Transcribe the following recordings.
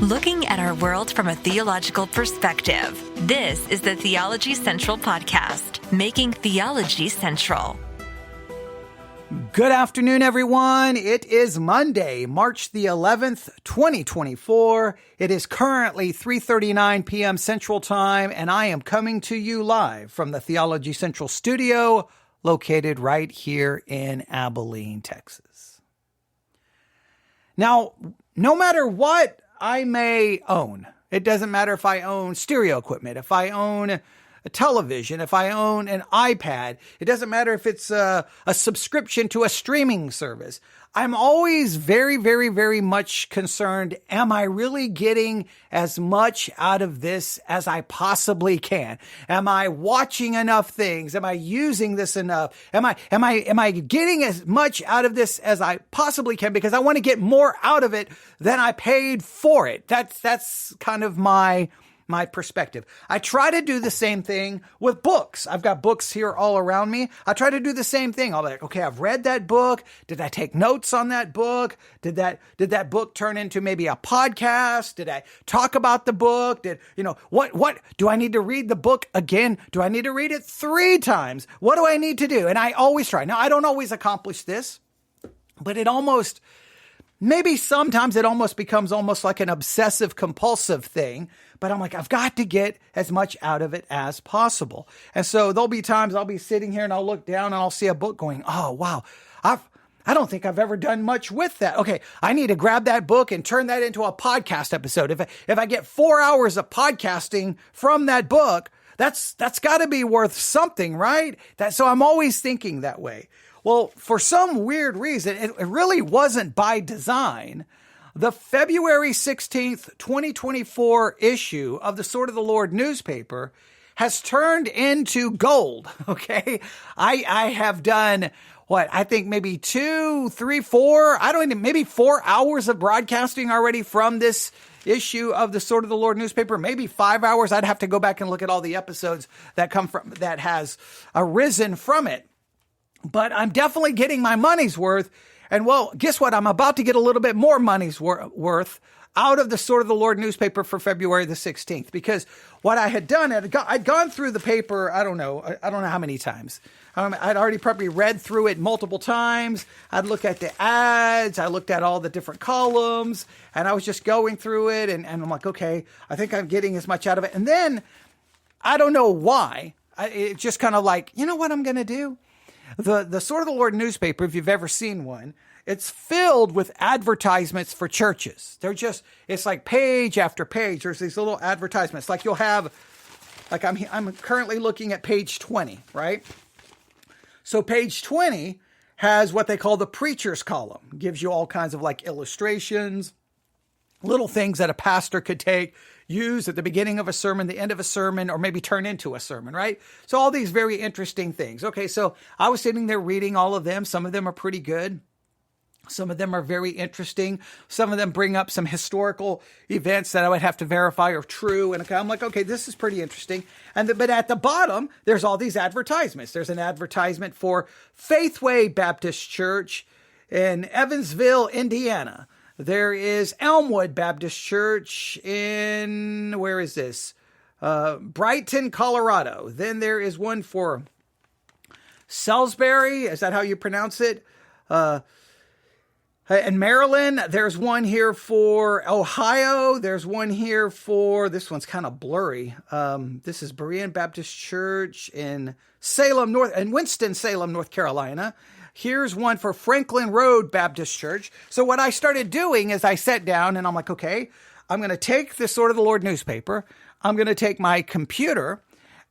Looking at our world from a theological perspective. This is the Theology Central Podcast, making theology central. Good afternoon, everyone. It is Monday, March the 11th, 2024. It is currently 3:39 p.m. Central Time, and I am coming to you live from the Theology Central studio, located right here in Abilene, Texas. Now, no matter what I may own, it doesn't matter if I own stereo equipment, if I own a television, if I own an iPad, it doesn't matter if it's a subscription to a streaming service. I'm always very, very, very much concerned. Am I really getting as much out of this as I possibly can? Am I watching enough things? Am I using this enough? Am I getting as much out of this as I possibly can? Because I want to get more out of it than I paid for it. That's kind of my perspective. I try to do the same thing with books. I've got books here all around me. I try to do the same thing. I'll be like, okay, I've read that book. Did I take notes on that book? Did that book turn into maybe a podcast? Did I talk about the book? What do I need to read the book again? Do I need to read it 3 times? What do I need to do? And I always try. Now, I don't always accomplish this, but maybe sometimes it almost becomes almost like an obsessive compulsive thing, but I'm like, I've got to get as much out of it as possible. And so there'll be times I'll be sitting here and I'll look down and I'll see a book going, oh, wow, I don't think I've ever done much with that. Okay, I need to grab that book and turn that into a podcast episode. If I get 4 hours of podcasting from that book, that's got to be worth something, right? So I'm always thinking that way. Well, for some weird reason, it really wasn't by design. The February 16th, 2024 issue of the Sword of the Lord newspaper has turned into gold, okay? I have done, I think maybe 2, 3, 4, maybe 4 hours of broadcasting already from this issue of the Sword of the Lord newspaper, maybe 5 hours. I'd have to go back and look at all the episodes that has arisen from it. But I'm definitely getting my money's worth. And well, guess what? I'm about to get a little bit more money's worth out of the Sword of the Lord newspaper for February the 16th. Because what I had done, I'd gone through the paper, I don't know how many times. I'd already probably read through it multiple times. I'd look at the ads. I looked at all the different columns. And I was just going through it. And I'm like, okay, I think I'm getting as much out of it. And then, I don't know why, it's just kind of like, you know what I'm going to do? The Sword of the Lord newspaper, if you've ever seen one, it's filled with advertisements for churches. It's like page after page. There's these little advertisements. Like you'll have, like I'm currently looking at page 20, right? So page 20 has what they call the preacher's column. It gives you all kinds of like illustrations, little things that a pastor could use at the beginning of a sermon, the end of a sermon, or maybe turn into a sermon, right? So all these very interesting things. Okay, so I was sitting there reading all of them. Some of them are pretty good. Some of them are very interesting. Some of them bring up some historical events that I would have to verify are true. And I'm like, okay, this is pretty interesting. But at the bottom, there's all these advertisements. There's an advertisement for Faithway Baptist Church in Evansville, Indiana. There is Elmwood Baptist Church in, where is this? Brighton, Colorado. Then there is one for Salisbury. Is that how you pronounce it? In Maryland, there's one here for Ohio. There's one here for, this one's kind of blurry. This is Berean Baptist Church in Winston-Salem, North Carolina. Here's one for Franklin Road Baptist Church. So what I started doing is I sat down and I'm like, okay, I'm going to take the Sword of the Lord newspaper. I'm going to take my computer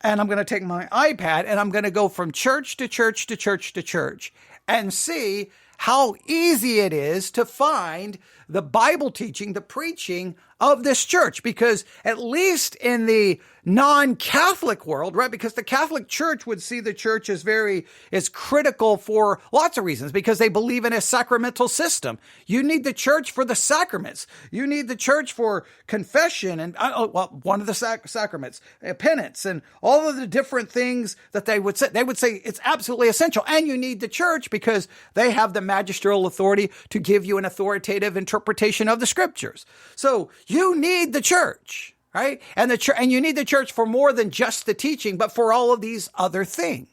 and I'm going to take my iPad and I'm going to go from church to church to church to church and see how easy it is to find the Bible teaching, the preaching of this church. Because at least in the non-Catholic world, right? Because the Catholic Church would see the church as critical for lots of reasons, because they believe in a sacramental system. You need the church for the sacraments. You need the church for confession and, one of the sacraments, penance, and all of the different things that they would say. They would say it's absolutely essential. And you need the church because they have the magisterial authority to give you an authoritative interpretation of the scriptures. So You need the church, right? And and you need the church for more than just the teaching, but for all of these other things.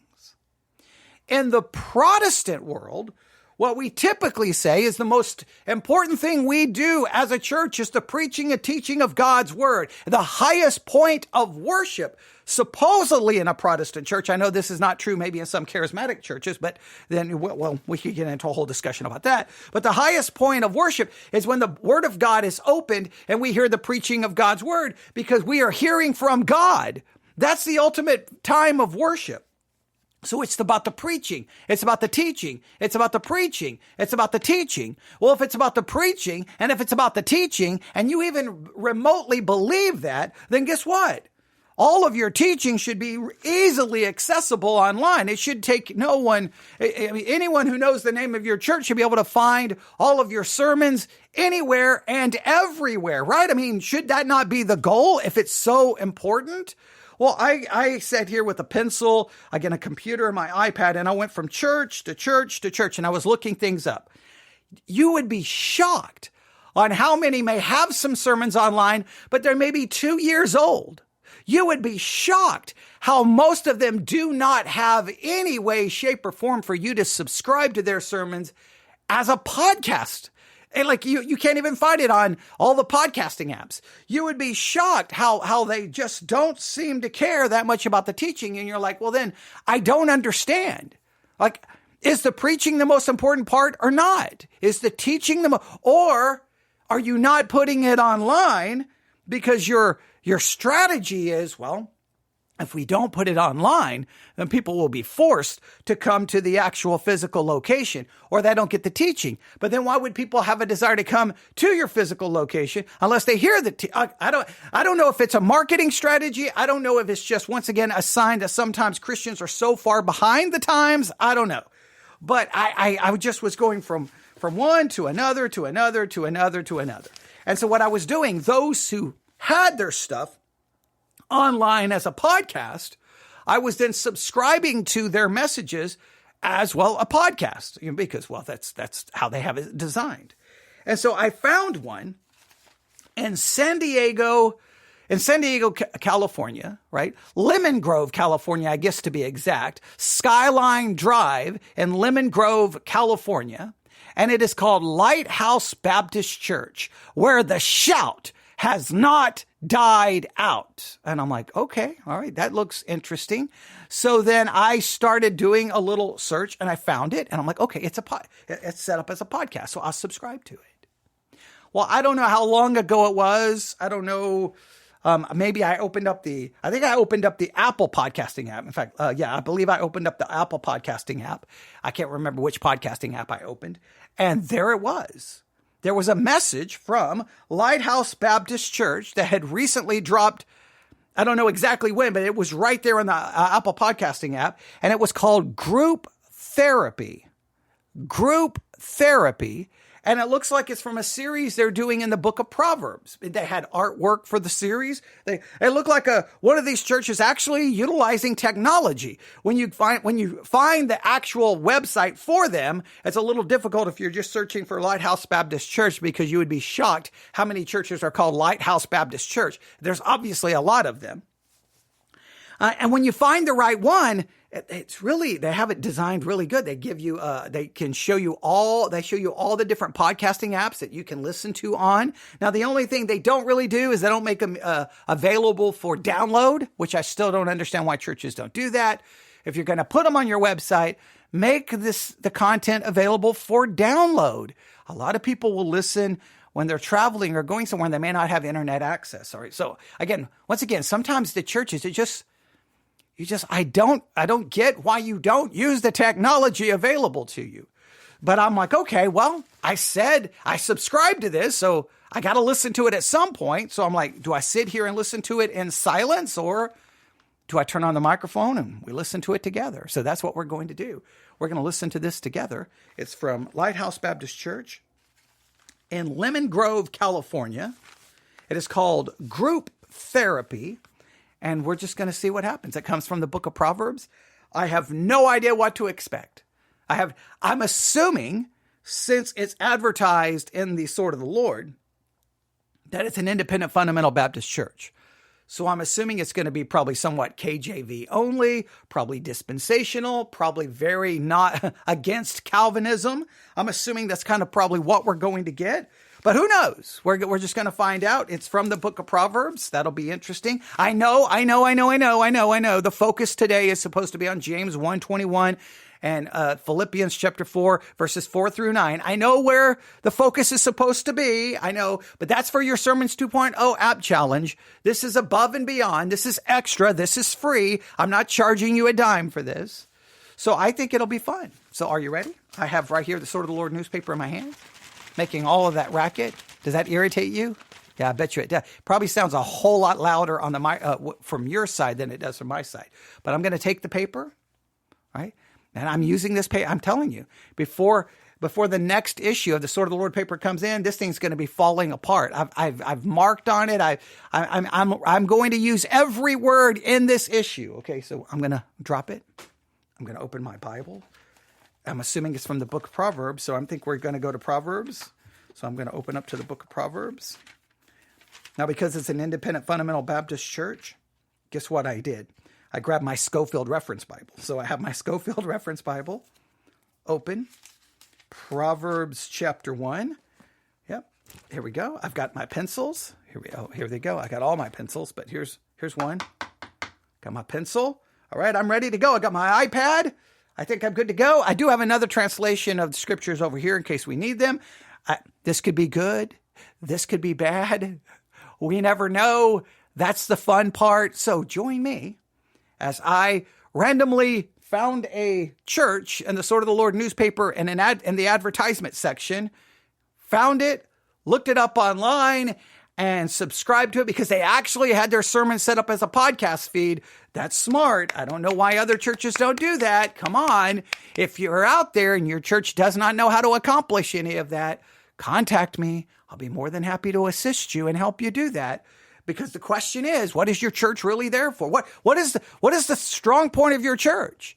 In the Protestant world, what we typically say is the most important thing we do as a church is the preaching and teaching of God's word. The highest point of worship, supposedly in a Protestant church. I know this is not true maybe in some charismatic churches, but then, well, we could get into a whole discussion about that. But the highest point of worship is when the word of God is opened and we hear the preaching of God's word because we are hearing from God. That's the ultimate time of worship. So it's about the preaching. It's about the teaching. It's about the preaching. It's about the teaching. Well, if it's about the preaching and if it's about the teaching and you even remotely believe that, then guess what? All of your teaching should be easily accessible online. It should take no one, anyone who knows the name of your church should be able to find all of your sermons anywhere and everywhere, right? I mean, should that not be the goal if it's so important? Well, I sat here with a pencil, again, a computer and my iPad, and I went from church to church to church, and I was looking things up. You would be shocked on how many may have some sermons online, but they're maybe 2 years old. You would be shocked how most of them do not have any way, shape, or form for you to subscribe to their sermons as a podcast. And like you can't even find it on all the podcasting apps. You would be shocked how they just don't seem to care that much about the teaching. And you're like, well, then I don't understand. Like, is the preaching the most important part or not? Is the teaching or are you not putting it online because your strategy is, well, if we don't put it online, then people will be forced to come to the actual physical location or they don't get the teaching. But then why would people have a desire to come to your physical location unless they hear I don't know if it's a marketing strategy. I don't know if it's just, once again, a sign that sometimes Christians are so far behind the times. I don't know. But I just was going from one to another, to another, to another, to another. And so what I was doing, those who had their stuff online as a podcast, I was then subscribing to their messages as well a podcast, because, well, that's how they have it designed. And so I found one in San Diego, California, right? Lemon Grove, California, I guess to be exact. Skyline Drive in Lemon Grove, California. And it is called Lighthouse Baptist Church, where the shout has not died out. And I'm like, okay, all right, that looks interesting. So then I started doing a little search and I found it. And I'm like, okay, it's set up as a podcast, so I'll subscribe to it. Well, I don't know how long ago it was. I don't know. Maybe I opened up the Apple podcasting app. In fact, I believe I opened up the Apple podcasting app. I can't remember which podcasting app I opened. And there it was. There was a message from Lighthouse Baptist Church that had recently dropped, I don't know exactly when, but it was right there in the Apple podcasting app. And it was called Group Therapy. Group Therapy. And it looks like it's from a series they're doing in the book of Proverbs. They had artwork for the series. It looked like one of these churches actually utilizing technology. When you find the actual website for them, it's a little difficult if you're just searching for Lighthouse Baptist Church, because you would be shocked how many churches are called Lighthouse Baptist Church. There's obviously a lot of them. And when you find the right one, it's really, they have it designed really good. They give you, they show you all the different podcasting apps that you can listen to on. Now, the only thing they don't really do is they don't make them available for download, which I still don't understand why churches don't do that. If you're going to put them on your website, make the content available for download. A lot of people will listen when they're traveling or going somewhere and they may not have internet access. All right. So once again, sometimes the churches, I don't get why you don't use the technology available to you. But I'm like, okay, well, I said I subscribe to this, so I got to listen to it at some point. So I'm like, do I sit here and listen to it in silence, or do I turn on the microphone and we listen to it together? So that's what we're going to do. We're going to listen to this together. It's from Lighthouse Baptist Church in Lemon Grove, California. It is called Group Therapy. And we're just going to see what happens. It comes from the book of Proverbs. I have no idea what to expect. I'm assuming, since it's advertised in the Sword of the Lord, that it's an independent fundamental Baptist church. So I'm assuming it's going to be probably somewhat KJV only, probably dispensational, probably very not against Calvinism. I'm assuming that's kind of probably what we're going to get. But who knows? We're just going to find out. It's from the book of Proverbs. That'll be interesting. I know. The focus today is supposed to be on James 1:21 and Philippians chapter 4, verses 4 through 9. I know where the focus is supposed to be. I know, but that's for your Sermons 2.0 app challenge. This is above and beyond. This is extra. This is free. I'm not charging you a dime for this. So I think it'll be fun. So are you ready? I have right here the Sword of the Lord newspaper in my hand, making all of that racket. Does that irritate you? Yeah, I bet you it does. Probably sounds a whole lot louder on the from your side than it does from my side. But I'm going to take the paper, right? And I'm using this paper. I'm telling you, before the next issue of the Sword of the Lord paper comes in, this thing's going to be falling apart. I've marked on it. I'm going to use every word in this issue. Okay, so I'm going to drop it. I'm going to open my Bible. I'm assuming it's from the book of Proverbs, so I think we're going to go to Proverbs. So I'm going to open up to the book of Proverbs. Now, because it's an independent fundamental Baptist church, guess what I did? I grabbed my Schofield Reference Bible. So I have my Schofield Reference Bible open. Proverbs chapter 1. Yep. Here we go. I've got my pencils. Here they go. I got all my pencils, but here's one. Got my pencil. All right, I'm ready to go. I got my iPad. I think I'm good to go. I do have another translation of the scriptures over here in case we need them. This could be good. This could be bad. We never know. That's the fun part. So join me as I randomly found a church in the Sword of the Lord newspaper and in the advertisement section, found it, looked it up online, and subscribed to it because they actually had their sermon set up as a podcast feed. That's smart. I don't know why other churches don't do that. Come on. If you're out there and your church does not know how to accomplish any of that, contact me. I'll be more than happy to assist you and help you do that. Because the question is, what is your church really there for? What is the strong point of your church?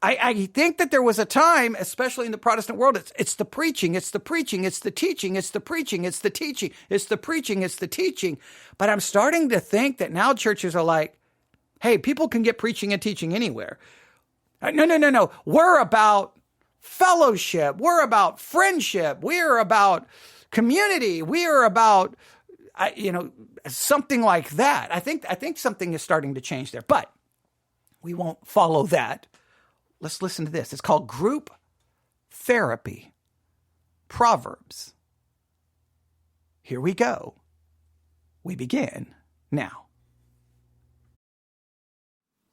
I think that there was a time, especially in the Protestant world, it's the preaching, it's the preaching, it's the teaching, it's the preaching, it's the teaching, it's the preaching, it's the teaching. But I'm starting to think that now churches are like, hey, people can get preaching and teaching anywhere. No. We're about fellowship. We're about friendship. We're about community. We're about, something like that. I think something is starting to change there, but we won't follow that. Let's listen to this. It's called Group Therapy. Proverbs. Here we go. We begin now.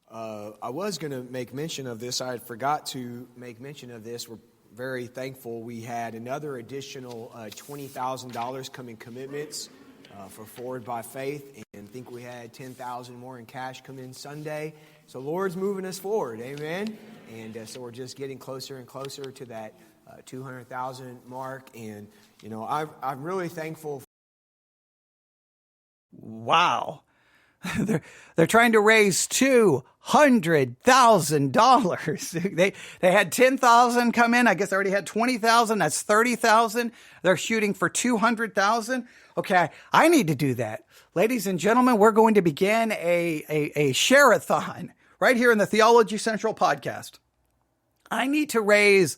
I was going to make mention of this. I forgot to make mention of this. We're very thankful we had another additional $20,000 come in commitments for Forward by Faith, and I think we had $10,000 more in cash come in Sunday. So Lord's moving us forward, amen. And so we're just getting closer and closer to that 200,000 mark, and I'm really thankful. Wow. They're trying to raise $200,000. They had 10,000 come in. I guess they already had 20,000. That's 30,000. They're shooting for 200,000. Okay, I need to do that. Ladies and gentlemen, we're going to begin a share-a-thon right here in the Theology Central podcast. I need to raise.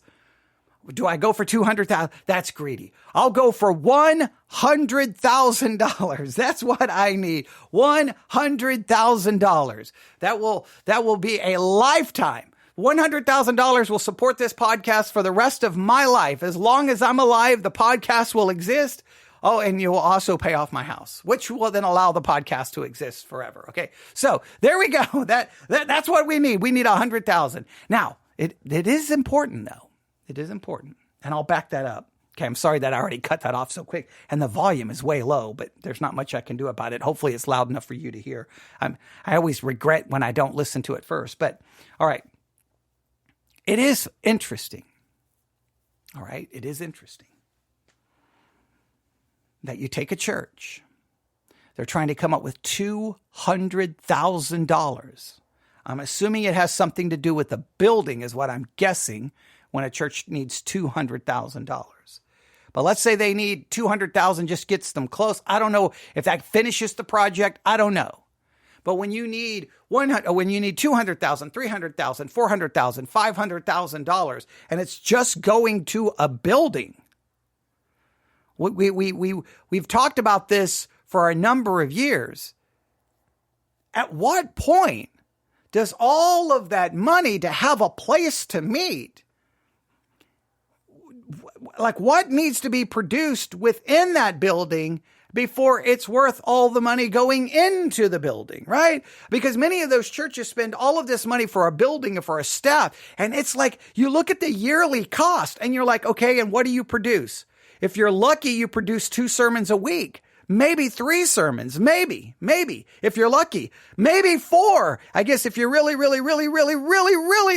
Do I go for 200,000? That's greedy. I'll go for $100,000. That's what I need. $100,000. That will be a lifetime. $100,000 will support this podcast for the rest of my life. As long as I'm alive, the podcast will exist. Oh, and you will also pay off my house, which will then allow the podcast to exist forever. Okay. So there we go. That's what we need. We need 100,000. Now, it is important though. It is important. And I'll back that up. Okay, I'm sorry that I already cut that off so quick. And the volume is way low, but there's not much I can do about it. Hopefully it's loud enough for you to hear. I always regret when I don't listen to it first. But, all right. It is interesting. All right, it is interesting that you take a church. They're trying to come up with $200,000. I'm assuming it has something to do with the building is what I'm guessing when a church needs $200,000. But let's say they need 200,000, just gets them close. I don't know if that finishes the project. I don't know. But when you need $200,000, $300,000, $400,000, $500,000, and it's just going to a building, we've talked about this for a number of years. At what point does all of that money to have a place to meet, like what needs to be produced within that building before it's worth all the money going into the building, right? Because many of those churches spend all of this money for a building and for a staff. And it's like, you look at the yearly cost and you're like, okay, and what do you produce? If you're lucky, you produce 2 sermons a week, maybe 3 sermons, maybe, if you're lucky, maybe 4. I guess if you're really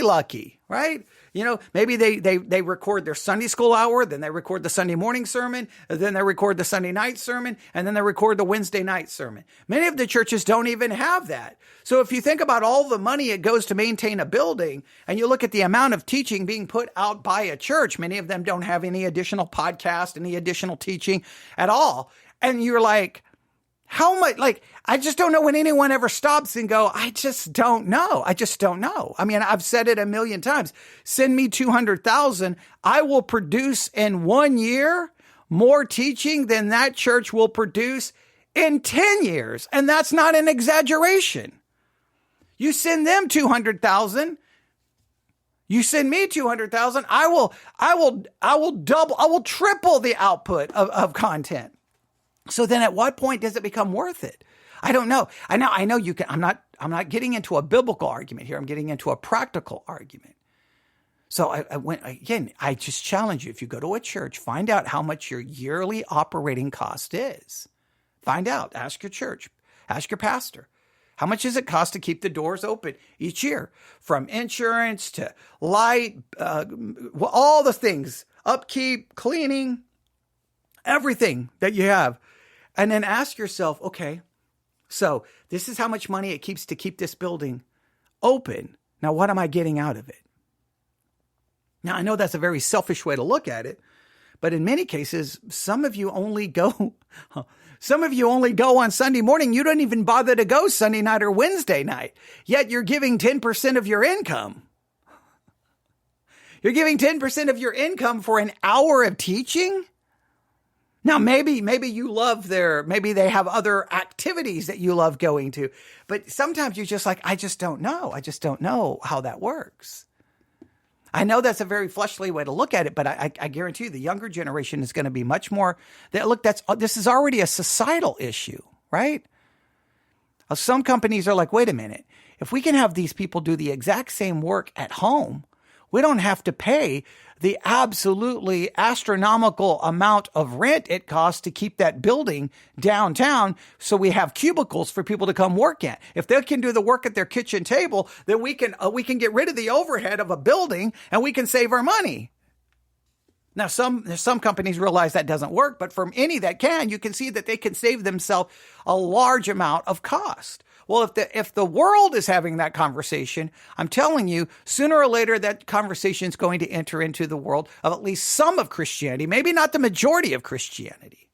lucky, right? You know, maybe they record their Sunday school hour, then they record the Sunday morning sermon, then they record the Sunday night sermon, and then they record the Wednesday night sermon. Many of the churches don't even have that. So if you think about all the money it goes to maintain a building, and you look at the amount of teaching being put out by a church, many of them don't have any additional podcast, any additional teaching at all. And you're like, how much, like, I just don't know when anyone ever stops and go, I just don't know. I mean, I've said it a million times. Send me 200,000. I will produce in 1 year more teaching than that church will produce in 10 years. And that's not an exaggeration. You send them 200,000. You send me 200,000. I will triple the output of content. So then at what point does it become worth it? I don't know. I know you can, I'm not getting into a biblical argument here. I'm getting into a practical argument. So I just challenge you. If you go to a church, find out how much your yearly operating cost is. Find out, ask your church, ask your pastor. How much does it cost to keep the doors open each year? From insurance to light, all the things, upkeep, cleaning, everything that you have. And then ask yourself, okay, so this is how much money it keeps to keep this building open. Now, what am I getting out of it? Now, I know that's a very selfish way to look at it, but in many cases, some of you only go on Sunday morning. You don't even bother to go Sunday night or Wednesday night, yet you're giving 10% of your income. You're giving 10% of your income for an hour of teaching? Now, maybe you love maybe they have other activities that you love going to, but sometimes you're just like, I just don't know. I just don't know how that works. I know that's a very fleshly way to look at it, but I guarantee you the younger generation is going to be much more this is already a societal issue, right? Some companies are like, wait a minute, if we can have these people do the exact same work at home, we don't have to pay the absolutely astronomical amount of rent it costs to keep that building downtown, so we have cubicles for people to come work at. If they can do the work at their kitchen table, then we can get rid of the overhead of a building and we can save our money. Now, some companies realize that doesn't work, but from any that can, you can see that they can save themselves a large amount of cost. Well, if the world is having that conversation, I'm telling you, sooner or later, that conversation is going to enter into the world of at least some of Christianity, maybe not the majority of Christianity,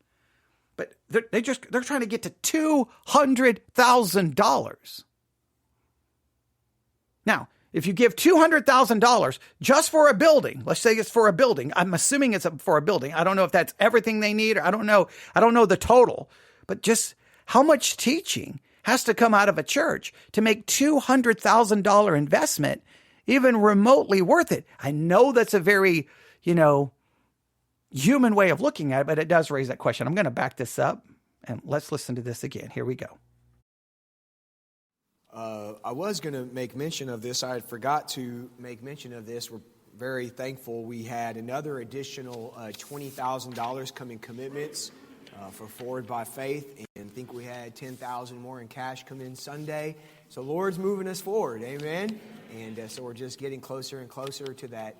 but they're trying to get to $200,000. Now, if you give $200,000 just for a building, let's say it's for a building. I'm assuming it's for a building. I don't know if that's everything they need, or I don't know the total, but just how much teaching has to come out of a church to make $200,000 investment even remotely worth it. I know that's a very, human way of looking at it, but it does raise that question. I'm going to back this up and let's listen to this again. Here we go. I was going to make mention of this. I forgot to make mention of this. We're very thankful we had another additional $20,000 come in commitments for Forward by Faith, and I think we had $10,000 more in cash come in Sunday. So Lord's moving us forward, amen. And so we're just getting closer and closer to that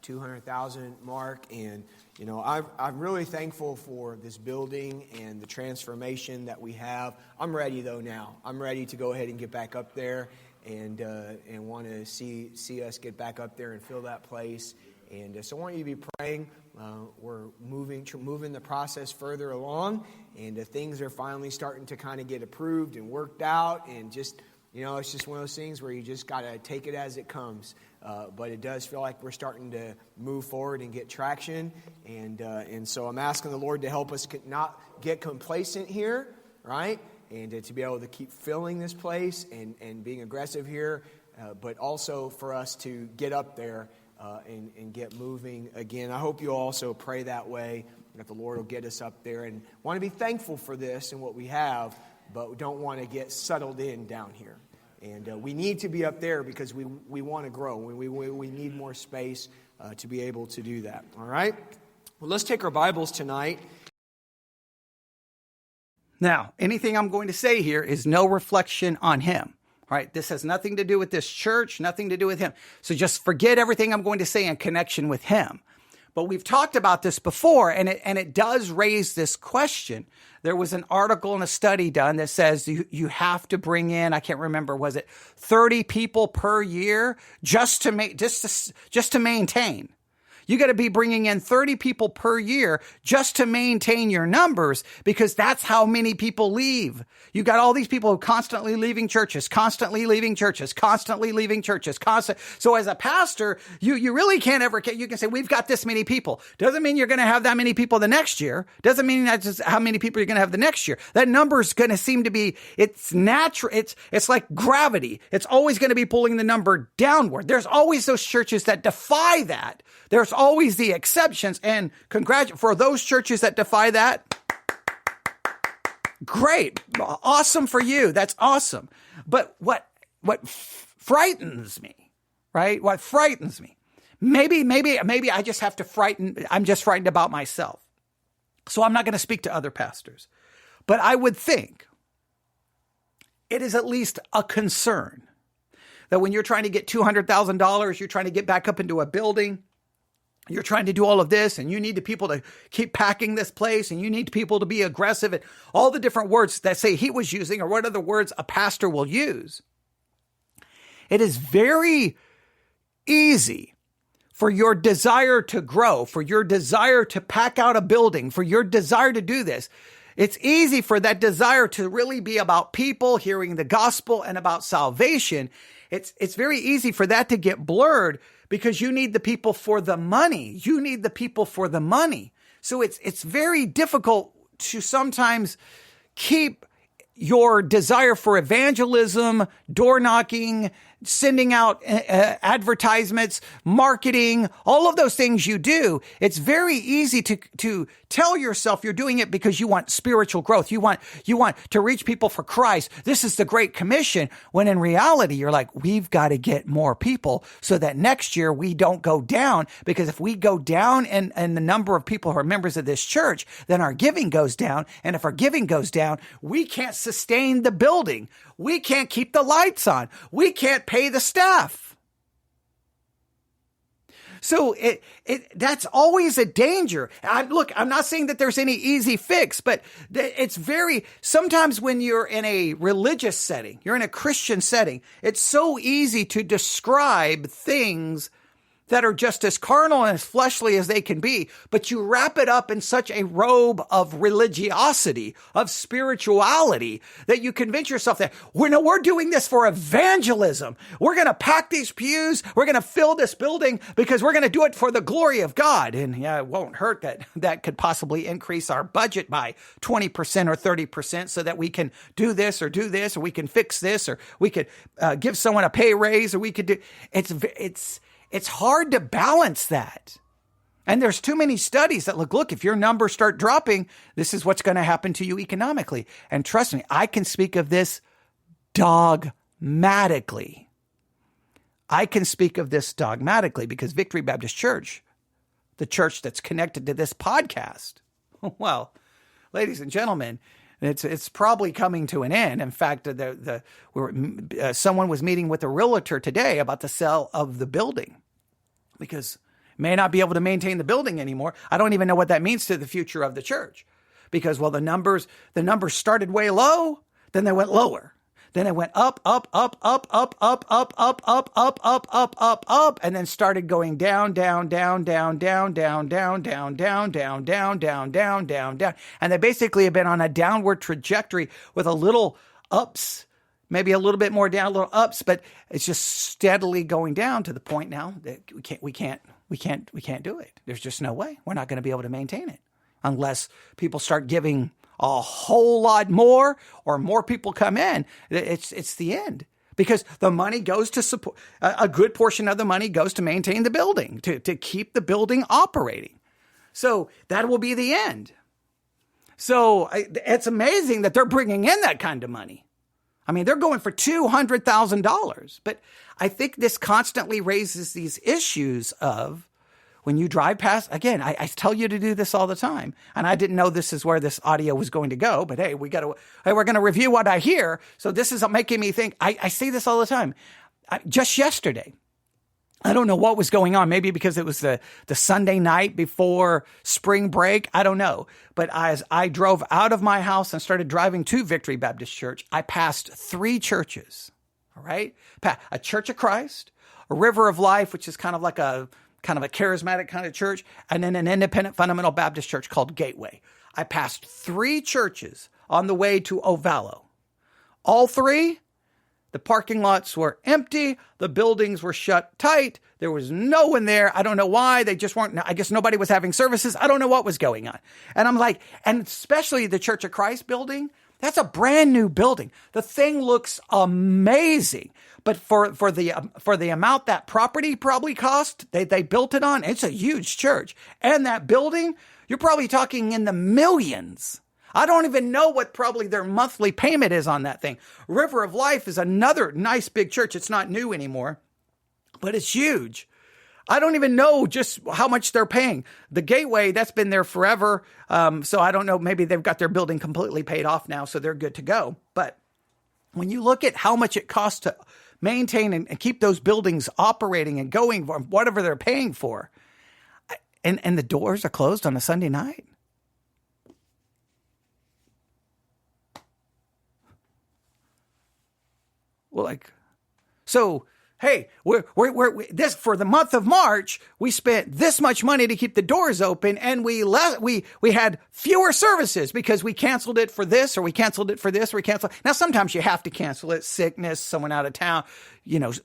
200,000 mark. And I'm really thankful for this building and the transformation that we have. I'm ready though now. I'm ready to go ahead and get back up there and want to see us get back up there and fill that place And so I want you to be praying. We're moving the process further along, and things are finally starting to kind of get approved and worked out, and just, it's just one of those things where you just got to take it as it comes. But it does feel like we're starting to move forward and get traction, and so I'm asking the Lord to help us not get complacent here, right? And to be able to keep filling this place and being aggressive here, but also for us to get up there and get moving again. I hope you also pray that way, that the Lord will get us up there, and want to be thankful for this and what we have, but we don't want to get settled in down here. And we need to be up there because we want to grow. We need more space to be able to do that. All right? Well, let's take our Bibles tonight. Now, anything I'm going to say here is no reflection on him. All right, this has nothing to do with this church, nothing to do with him. So just forget everything I'm going to say in connection with him. But we've talked about this before, and it does raise this question. There was an article and a study done that says you have to bring in, I can't remember, was it 30 people per year just to maintain. You got to be bringing in 30 people per year just to maintain your numbers, because that's how many people leave. You got all these people constantly leaving churches. So as a pastor, you really can't you can say, we've got this many people. Doesn't mean you're going to have that many people the next year. Doesn't mean that's just how many people you're going to have the next year. That number is going to seem to be, it's natural. It's like gravity. It's always going to be pulling the number downward. There's always those churches that defy that. There's always the exceptions, and for those churches that defy that, great, awesome for you. That's awesome. But what frightens me, right? What frightens me? Maybe I just have to I'm just frightened about myself. So I'm not going to speak to other pastors. But I would think it is at least a concern that when you're trying to get $200,000, you're trying to get back up into a building, you're trying to do all of this, and you need the people to keep packing this place, and you need people to be aggressive, and all the different words that say he was using, or what other words a pastor will use. It is very easy for your desire to grow, for your desire to pack out a building, for your desire to do this. It's easy for that desire to really be about people hearing the gospel and about salvation. It's very easy for that to get blurred, because you need the people for the money. So it's very difficult to sometimes keep your desire for evangelism, door knocking, sending out advertisements, marketing, all of those things you do. It's very easy to tell yourself you're doing it because you want spiritual growth. You want to reach people for Christ. This is the Great Commission. When in reality, you're like, we've got to get more people so that next year we don't go down. Because if we go down in the number of people who are members of this church, then our giving goes down. And if our giving goes down, we can't sustain the building. We can't keep the lights on. We can't pay the staff. So that's always a danger. I'm not saying that there's any easy fix, but sometimes when you're in a religious setting, you're in a Christian setting, it's so easy to describe things that are just as carnal and as fleshly as they can be, but you wrap it up in such a robe of religiosity, of spirituality, that you convince yourself that we're doing this for evangelism. We're going to pack these pews. We're going to fill this building because we're going to do it for the glory of God. And yeah, it won't hurt that could possibly increase our budget by 20% or 30% so that we can do this, or we can fix this, or we could give someone a pay raise, or we could do, it's hard to balance that. And there's too many studies that look, if your numbers start dropping, this is what's going to happen to you economically. And trust me, I can speak of this dogmatically. Because Victory Baptist Church, the church that's connected to this podcast, well, ladies and gentlemen, it's probably coming to an end. In fact, someone was meeting with a realtor today about the sale of the building, because may not be able to maintain the building anymore. I don't even know what that means to the future of the church, because the numbers started way low, then they went lower. Then it went up, up, up, up, up, up, up, up, up, up, up, up, up, up, and then started going down, down, down, down, down, down, down, down, down, down, down, down, down, down, down. And they basically have been on a downward trajectory with a little ups, maybe a little bit more down, a little ups, but it's just steadily going down to the point now that we can't do it. There's just no way. We're not going to be able to maintain it unless people start giving a whole lot more or more people come in. It's the end, because the money goes to support, a good portion of the money goes to maintain the building, to keep the building operating. So that will be the end. So it's amazing that they're bringing in that kind of money. I mean, they're going for $200,000, but I think this constantly raises these issues of, when you drive past, again, I tell you to do this all the time, and I didn't know this is where this audio was going to go, but hey, we're going to review what I hear. So this is making me think, I see this all the time. Just yesterday, I don't know what was going on. Maybe because it was the Sunday night before spring break. I don't know. But as I drove out of my house and started driving to Victory Baptist Church, I passed 3 churches, all right? A Church of Christ, a River of Life, which is kind of a charismatic kind of church, and then an independent fundamental Baptist church called Gateway. I passed 3 churches on the way to Ovalo. All 3, the parking lots were empty. The buildings were shut tight. There was no one there. I don't know why. They just weren't. I guess nobody was having services. I don't know what was going on. And I'm like, and especially the Church of Christ building, that's a brand new building. The thing looks amazing. But for the amount that property probably cost, they built it on, it's a huge church. And that building, you're probably talking in the millions. I don't even know what probably their monthly payment is on that thing. River of Life is another nice big church. It's not new anymore, but it's huge. I don't even know just how much they're paying. The Gateway, that's been there forever. So I don't know, maybe they've got their building completely paid off now, so they're good to go. But when you look at how much it costs to maintain and keep those buildings operating and going, whatever they're paying for, and the doors are closed on a Sunday night. Well, so hey, we're this for the month of March, we spent this much money to keep the doors open, and we had fewer services because we canceled it for this, or we canceled it for this, or we canceled. Now, sometimes you have to cancel it, sickness, someone out of town,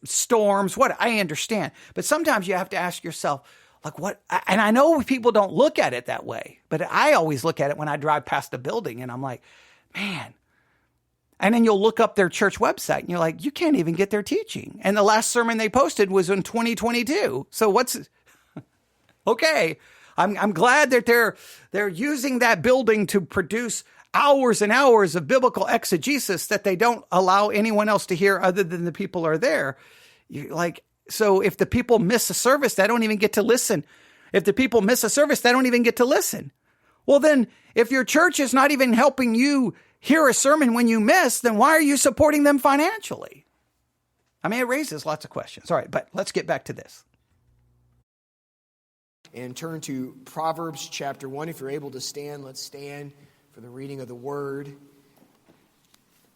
storms, what, I understand. But sometimes you have to ask yourself, like, what? And I know people don't look at it that way, but I always look at it when I drive past a building and I'm like, man. And then you'll look up their church website and you're like, you can't even get their teaching. And the last sermon they posted was in 2022. So okay. I'm glad that they're using that building to produce hours and hours of biblical exegesis that they don't allow anyone else to hear other than the people are there. So if the people miss a service, they don't even get to listen. If the people miss a service, they don't even get to listen. Well, then if your church is not even helping you hear a sermon when you miss, then why are you supporting them financially? I mean, it raises lots of questions. All right, but let's get back to this. And turn to Proverbs chapter 1. If you're able to stand, let's stand for the reading of the word.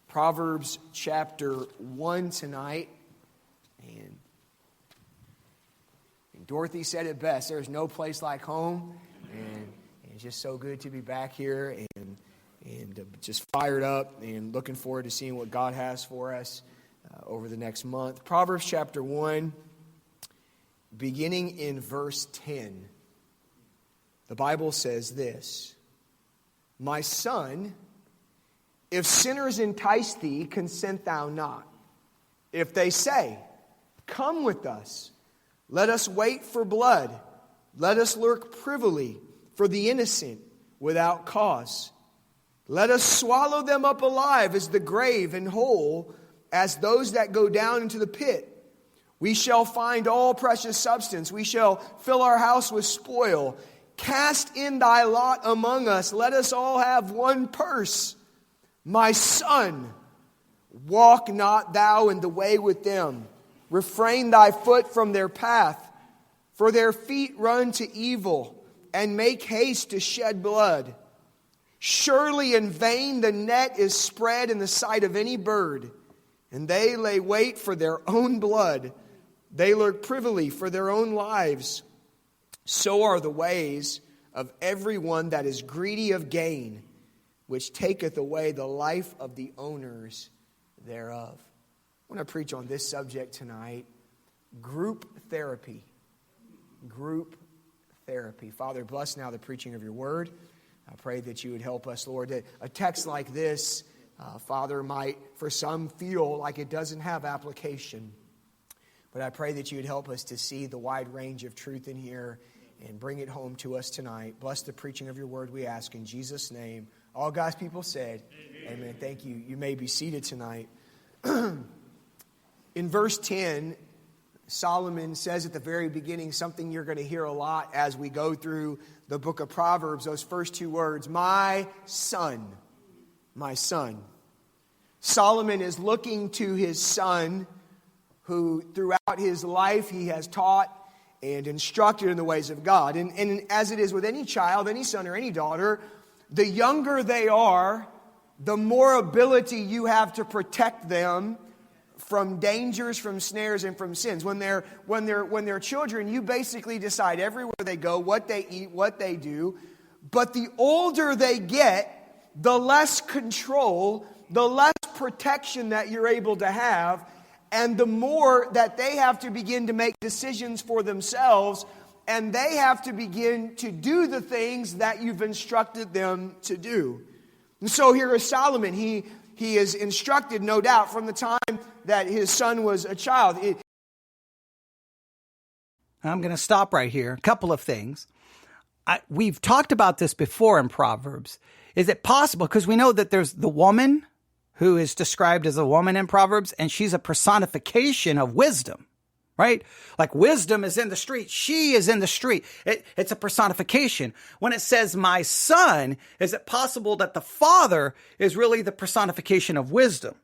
Proverbs chapter 1 tonight. And Dorothy said it best. There's no place like home. And it's just so good to be back here and just fired up and looking forward to seeing what God has for us over the next month. Proverbs chapter 1, beginning in verse 10. The Bible says this: My son, if sinners entice thee, consent thou not. If they say, come with us, let us wait for blood, let us lurk privily for the innocent without cause. Let us swallow them up alive as the grave, and whole as those that go down into the pit. We shall find all precious substance. We shall fill our house with spoil. Cast in thy lot among us. Let us all have one purse. My son, walk not thou in the way with them. Refrain thy foot from their path. For their feet run to evil, and make haste to shed blood. Surely in vain the net is spread in the sight of any bird, And they lay wait for their own blood. They lurk privily for their own lives. So are the ways of everyone that is greedy of gain, which taketh away the life of the owners thereof. I want to preach on this subject tonight. Group therapy. Group therapy. Father, bless now the preaching of your word. I pray that you would help us, Lord, that a text like this, Father, might for some feel like it doesn't have application. But I pray that you would help us to see the wide range of truth in here and bring it home to us tonight. Bless the preaching of your word, we ask in Jesus' name. All God's people said, amen. Thank you. You may be seated tonight. In verse 10, Solomon says at the very beginning something you're going to hear a lot as we go through the book of Proverbs. Those first two words, my son, my son. Solomon is looking to his son, who throughout his life he has taught and instructed in the ways of God. And as it is with any child, any son or any daughter, the younger they are, the more ability you have to protect them from dangers, from snares, and from sins. When they're children, you basically decide everywhere they go, what they eat, what they do. But the older they get, the less control, the less protection that you're able to have, and the more that they have to begin to make decisions for themselves, and they have to begin to do the things that you've instructed them to do. And so here is Solomon. He is instructed, no doubt, from the time that his son was a child. I'm going to stop right here. A couple of things. We've talked about this before in Proverbs. Is it possible, because we know that there's the woman who is described as a woman in Proverbs, and she's a personification of wisdom, right? Like wisdom is in the street. She is in the street. It's a personification. When it says my son, is it possible that the father is really the personification of wisdom?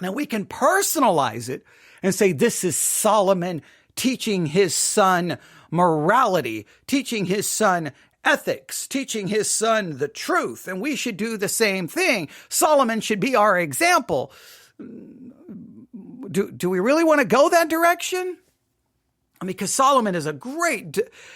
Now we can personalize it and say this is Solomon teaching his son morality, teaching his son ethics, teaching his son the truth, and we should do the same thing. Solomon should be our example. Do we really want to go that direction? I mean, because Solomon is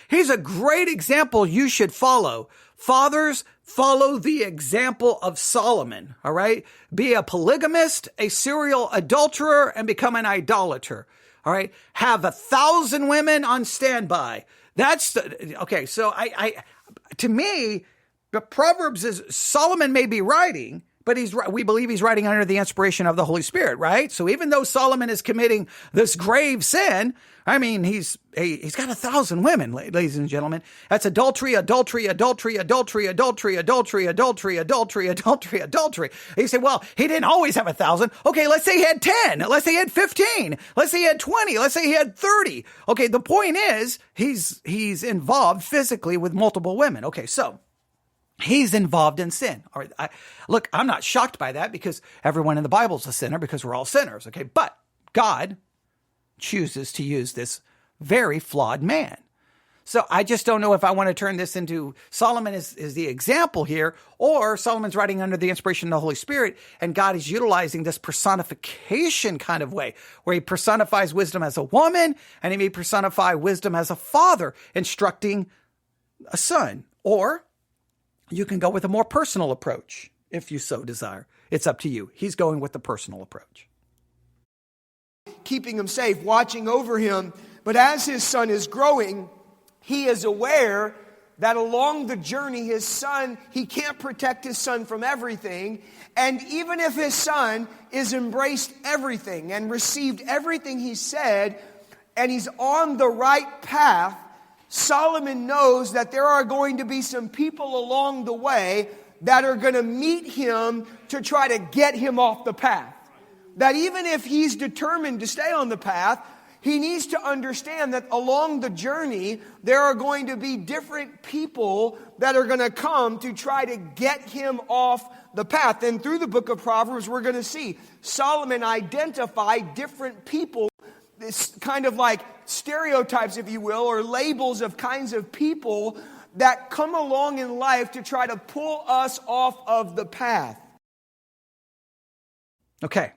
he's a great example you should follow. Fathers, follow the example of Solomon, all right? Be a polygamist, a serial adulterer, and become an idolater, all right? Have 1,000 women on standby. Okay, so to me, the Proverbs is, Solomon may be writing, but we believe he's writing under the inspiration of the Holy Spirit, right? So even though Solomon is committing this grave sin, I mean, he's got 1,000 women, ladies and gentlemen. That's adultery, adultery, adultery, adultery, adultery, adultery, adultery, adultery, adultery, adultery. And you say, well, he didn't always have 1,000. Okay, let's say he had 10. Let's say he had 15. Let's say he had 20. Let's say he had 30. Okay, the point is, he's involved physically with multiple women. Okay, so he's involved in sin. All right, look, I'm not shocked by that because everyone in the Bible is a sinner because we're all sinners. Okay, but God chooses to use this very flawed man. So I just don't know if I want to turn this into Solomon is the example here, or Solomon's writing under the inspiration of the Holy Spirit, and God is utilizing this personification kind of way, where he personifies wisdom as a woman, and he may personify wisdom as a father, instructing a son. Or you can go with a more personal approach, if you so desire. It's up to you. He's going with the personal approach. Keeping him safe, watching over him. But as his son is growing, he is aware that along the journey, he can't protect his son from everything. And even if his son is embraced everything and received everything he said, and he's on the right path, Solomon knows that there are going to be some people along the way that are going to meet him to try to get him off the path. That even if he's determined to stay on the path, he needs to understand that along the journey, there are going to be different people that are going to come to try to get him off the path. And through the book of Proverbs, we're going to see Solomon identify different people, this kind of like stereotypes, if you will, or labels of kinds of people that come along in life to try to pull us off of the path. Okay.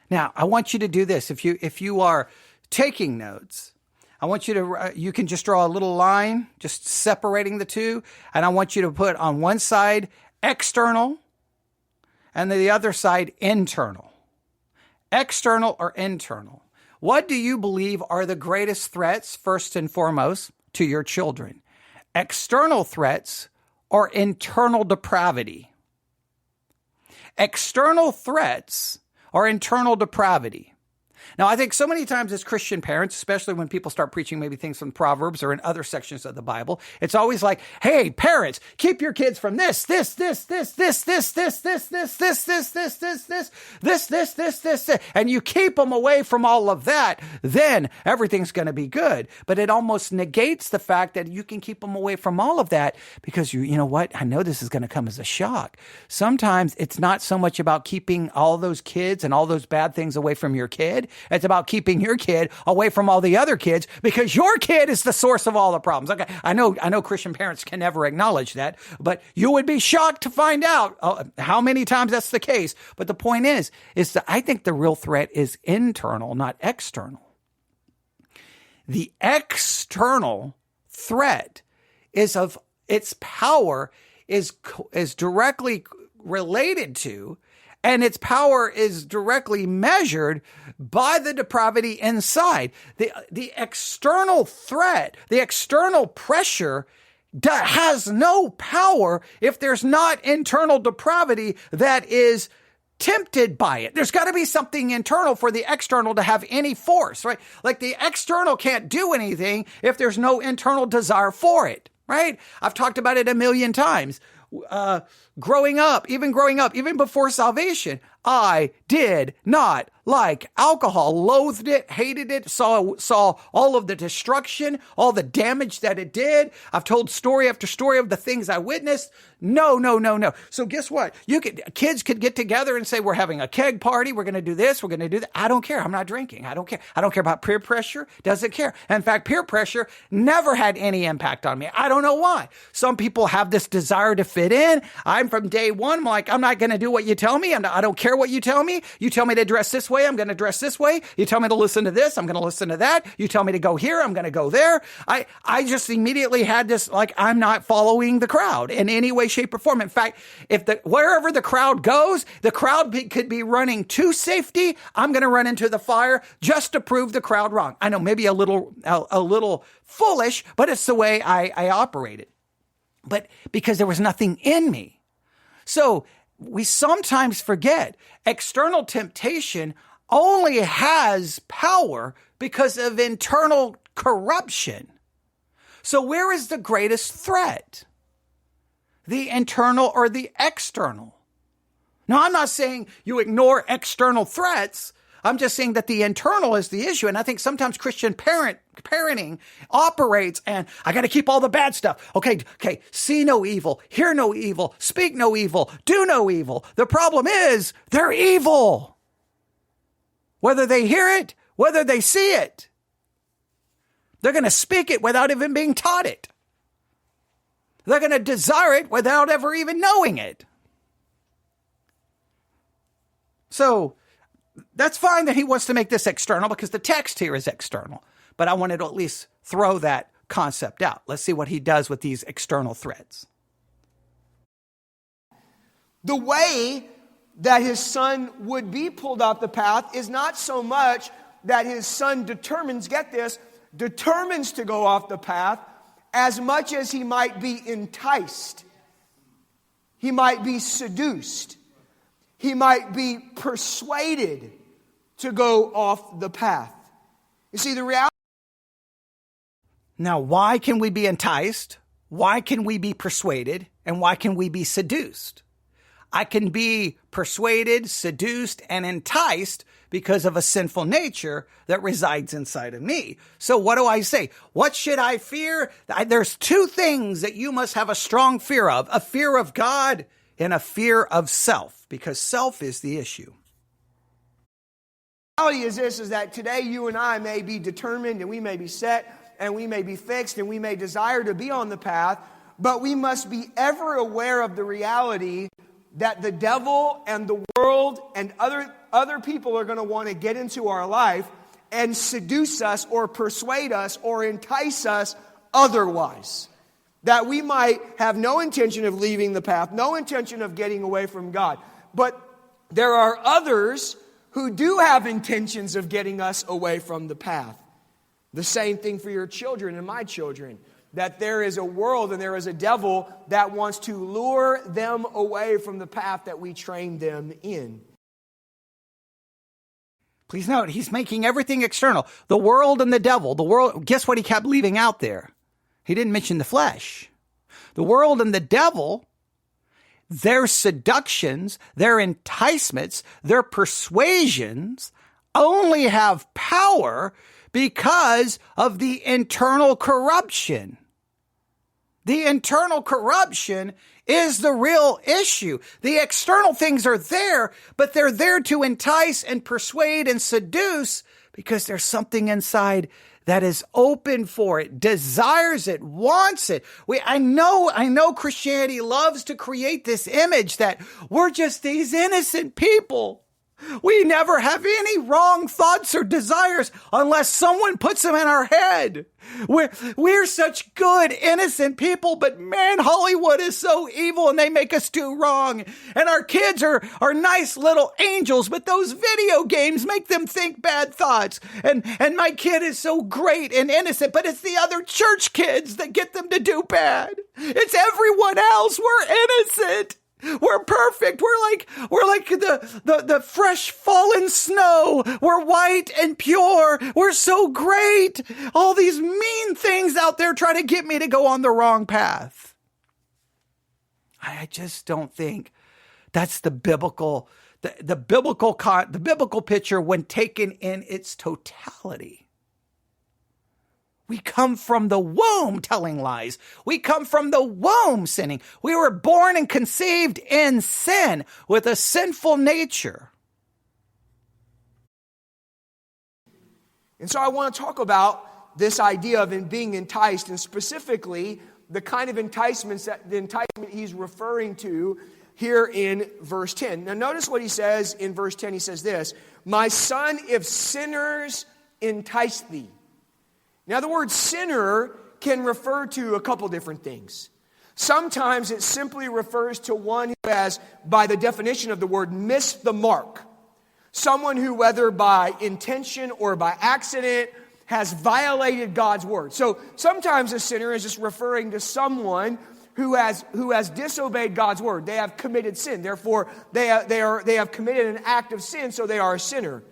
Now, I want you to do this. If you are taking notes, I want you to, you can just draw a little line, just separating the two. And I want you to put on one side external and the other side internal. External or internal. What do you believe are the greatest threats, first and foremost, to your children? External threats or internal depravity? External threats or internal depravity? Now, I think so many times as Christian parents, especially when people start preaching maybe things from Proverbs or in other sections of the Bible, it's always like, hey, parents, keep your kids from this, and you keep them away from all of that, then everything's going to be good. But it almost negates the fact that you can keep them away from all of that because you know what? I know this is going to come as a shock. Sometimes it's not so much about keeping all those kids and all those bad things away from your kid. It's about keeping your kid away from all the other kids because your kid is the source of all the problems. Okay, I know Christian parents can never acknowledge that, but you would be shocked to find out how many times that's the case. But the point is that I think the real threat is internal, not external. The external threat is of its power is directly related to, and its power is directly measured by the depravity inside. The external threat, the external pressure has no power if there's not internal depravity that is tempted by it. There's got to be something internal for the external to have any force, right? Like the external can't do anything if there's no internal desire for it, right? I've talked about it a million times. Growing up, even before salvation, I did not like alcohol, loathed it, hated it, saw all of the destruction, all the damage that it did. I've told story after story of the things I witnessed. No. So guess what? Kids could get together and say, we're having a keg party. We're going to do this. We're going to do that. I don't care. I'm not drinking. I don't care. I don't care about peer pressure. Doesn't care. In fact, peer pressure never had any impact on me. I don't know why. Some people have this desire to fit in. I'm from day one. I'm like, I'm not going to do what you tell me. I don't care what you tell me. You tell me to dress this way. I'm going to dress this way. You tell me to listen to this. I'm going to listen to that. You tell me to go here. I'm going to go there. I just immediately had this, like, I'm not following the crowd in any way, shape, or form. In fact, wherever the crowd goes, the crowd could be running to safety. I'm going to run into the fire just to prove the crowd wrong. I know, maybe a little foolish, but it's the way I operated. But because there was nothing in me. So we sometimes forget external temptation only has power because of internal corruption. So where is the greatest threat? The internal or the external? Now, I'm not saying you ignore external threats. I'm just saying that the internal is the issue. And I think sometimes Christian parenting operates and I got to keep all the bad stuff. Okay. See no evil, hear no evil, speak no evil, do no evil. The problem is they're evil. Whether they hear it, whether they see it, they're going to speak it without even being taught it. They're going to desire it without ever even knowing it. So that's fine that he wants to make this external because the text here is external. But I wanted to at least throw that concept out. Let's see what he does with these external threats. The way that his son would be pulled off the path is not so much that his son determines to go off the path, as much as he might be enticed. He might be seduced. He might be persuaded to go off the path. You see, the reality. Now, why can we be enticed? Why can we be persuaded? And why can we be seduced? I can be persuaded, seduced, and enticed because of a sinful nature that resides inside of me. So what do I say? What should I fear? There's two things that you must have a strong fear of: a fear of God and a fear of self, because self is the issue. The reality is this, is that today you and I may be determined and we may be set and we may be fixed and we may desire to be on the path, but we must be ever aware of the reality that the devil and the world and other people are going to want to get into our life and seduce us or persuade us or entice us otherwise. That we might have no intention of leaving the path, no intention of getting away from God. But there are others who do have intentions of getting us away from the path. The same thing for your children and my children. That there is a world and there is a devil that wants to lure them away from the path that we trained them in. Please note, he's making everything external. The world and the devil. The world, guess what he kept leaving out there? He didn't mention the flesh. The world and the devil, their seductions, their enticements, their persuasions only have power because of the internal corruption. The internal corruption is the real issue. The external things are there, but they're there to entice and persuade and seduce because there's something inside that is open for it, desires it, wants it. I know Christianity loves to create this image that we're just these innocent people. We never have any wrong thoughts or desires unless someone puts them in our head. We're such good, innocent people, but man, Hollywood is so evil and they make us do wrong. And our kids are nice little angels, but those video games make them think bad thoughts. And my kid is so great and innocent, but it's the other church kids that get them to do bad. It's everyone else. We're innocent. We're perfect. We're like the fresh fallen snow. We're white and pure. We're so great. All these mean things out there try to get me to go on the wrong path. I just don't think that's the biblical picture when taken in its totality. We come from the womb telling lies. We come from the womb sinning. We were born and conceived in sin with a sinful nature. And so I want to talk about this idea of being enticed, and specifically the kind of enticement he's referring to here in verse 10. Now notice what he says in verse 10. He says this, "My son, if sinners entice thee." Now, the word sinner can refer to a couple different things. Sometimes it simply refers to one who has, by the definition of the word, missed the mark. Someone who, whether by intention or by accident, has violated God's word. So sometimes a sinner is just referring to someone who has disobeyed God's word. They have committed sin. Therefore, they have committed an act of sin, so they are a sinner.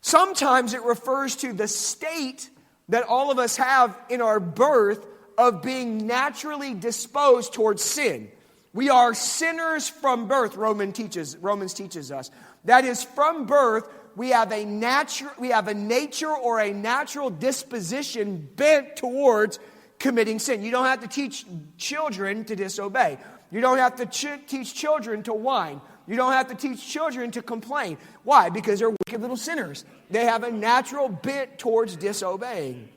Sometimes it refers to the state that all of us have in our birth of being naturally disposed towards sin. We are sinners from birth, Romans teaches us. That is, from birth, we have a nature or a natural disposition bent towards committing sin. You don't have to teach children to disobey. You don't have to teach children to whine. You don't have to teach children to complain. Why? Because they're wicked little sinners. They have a natural bent towards disobeying.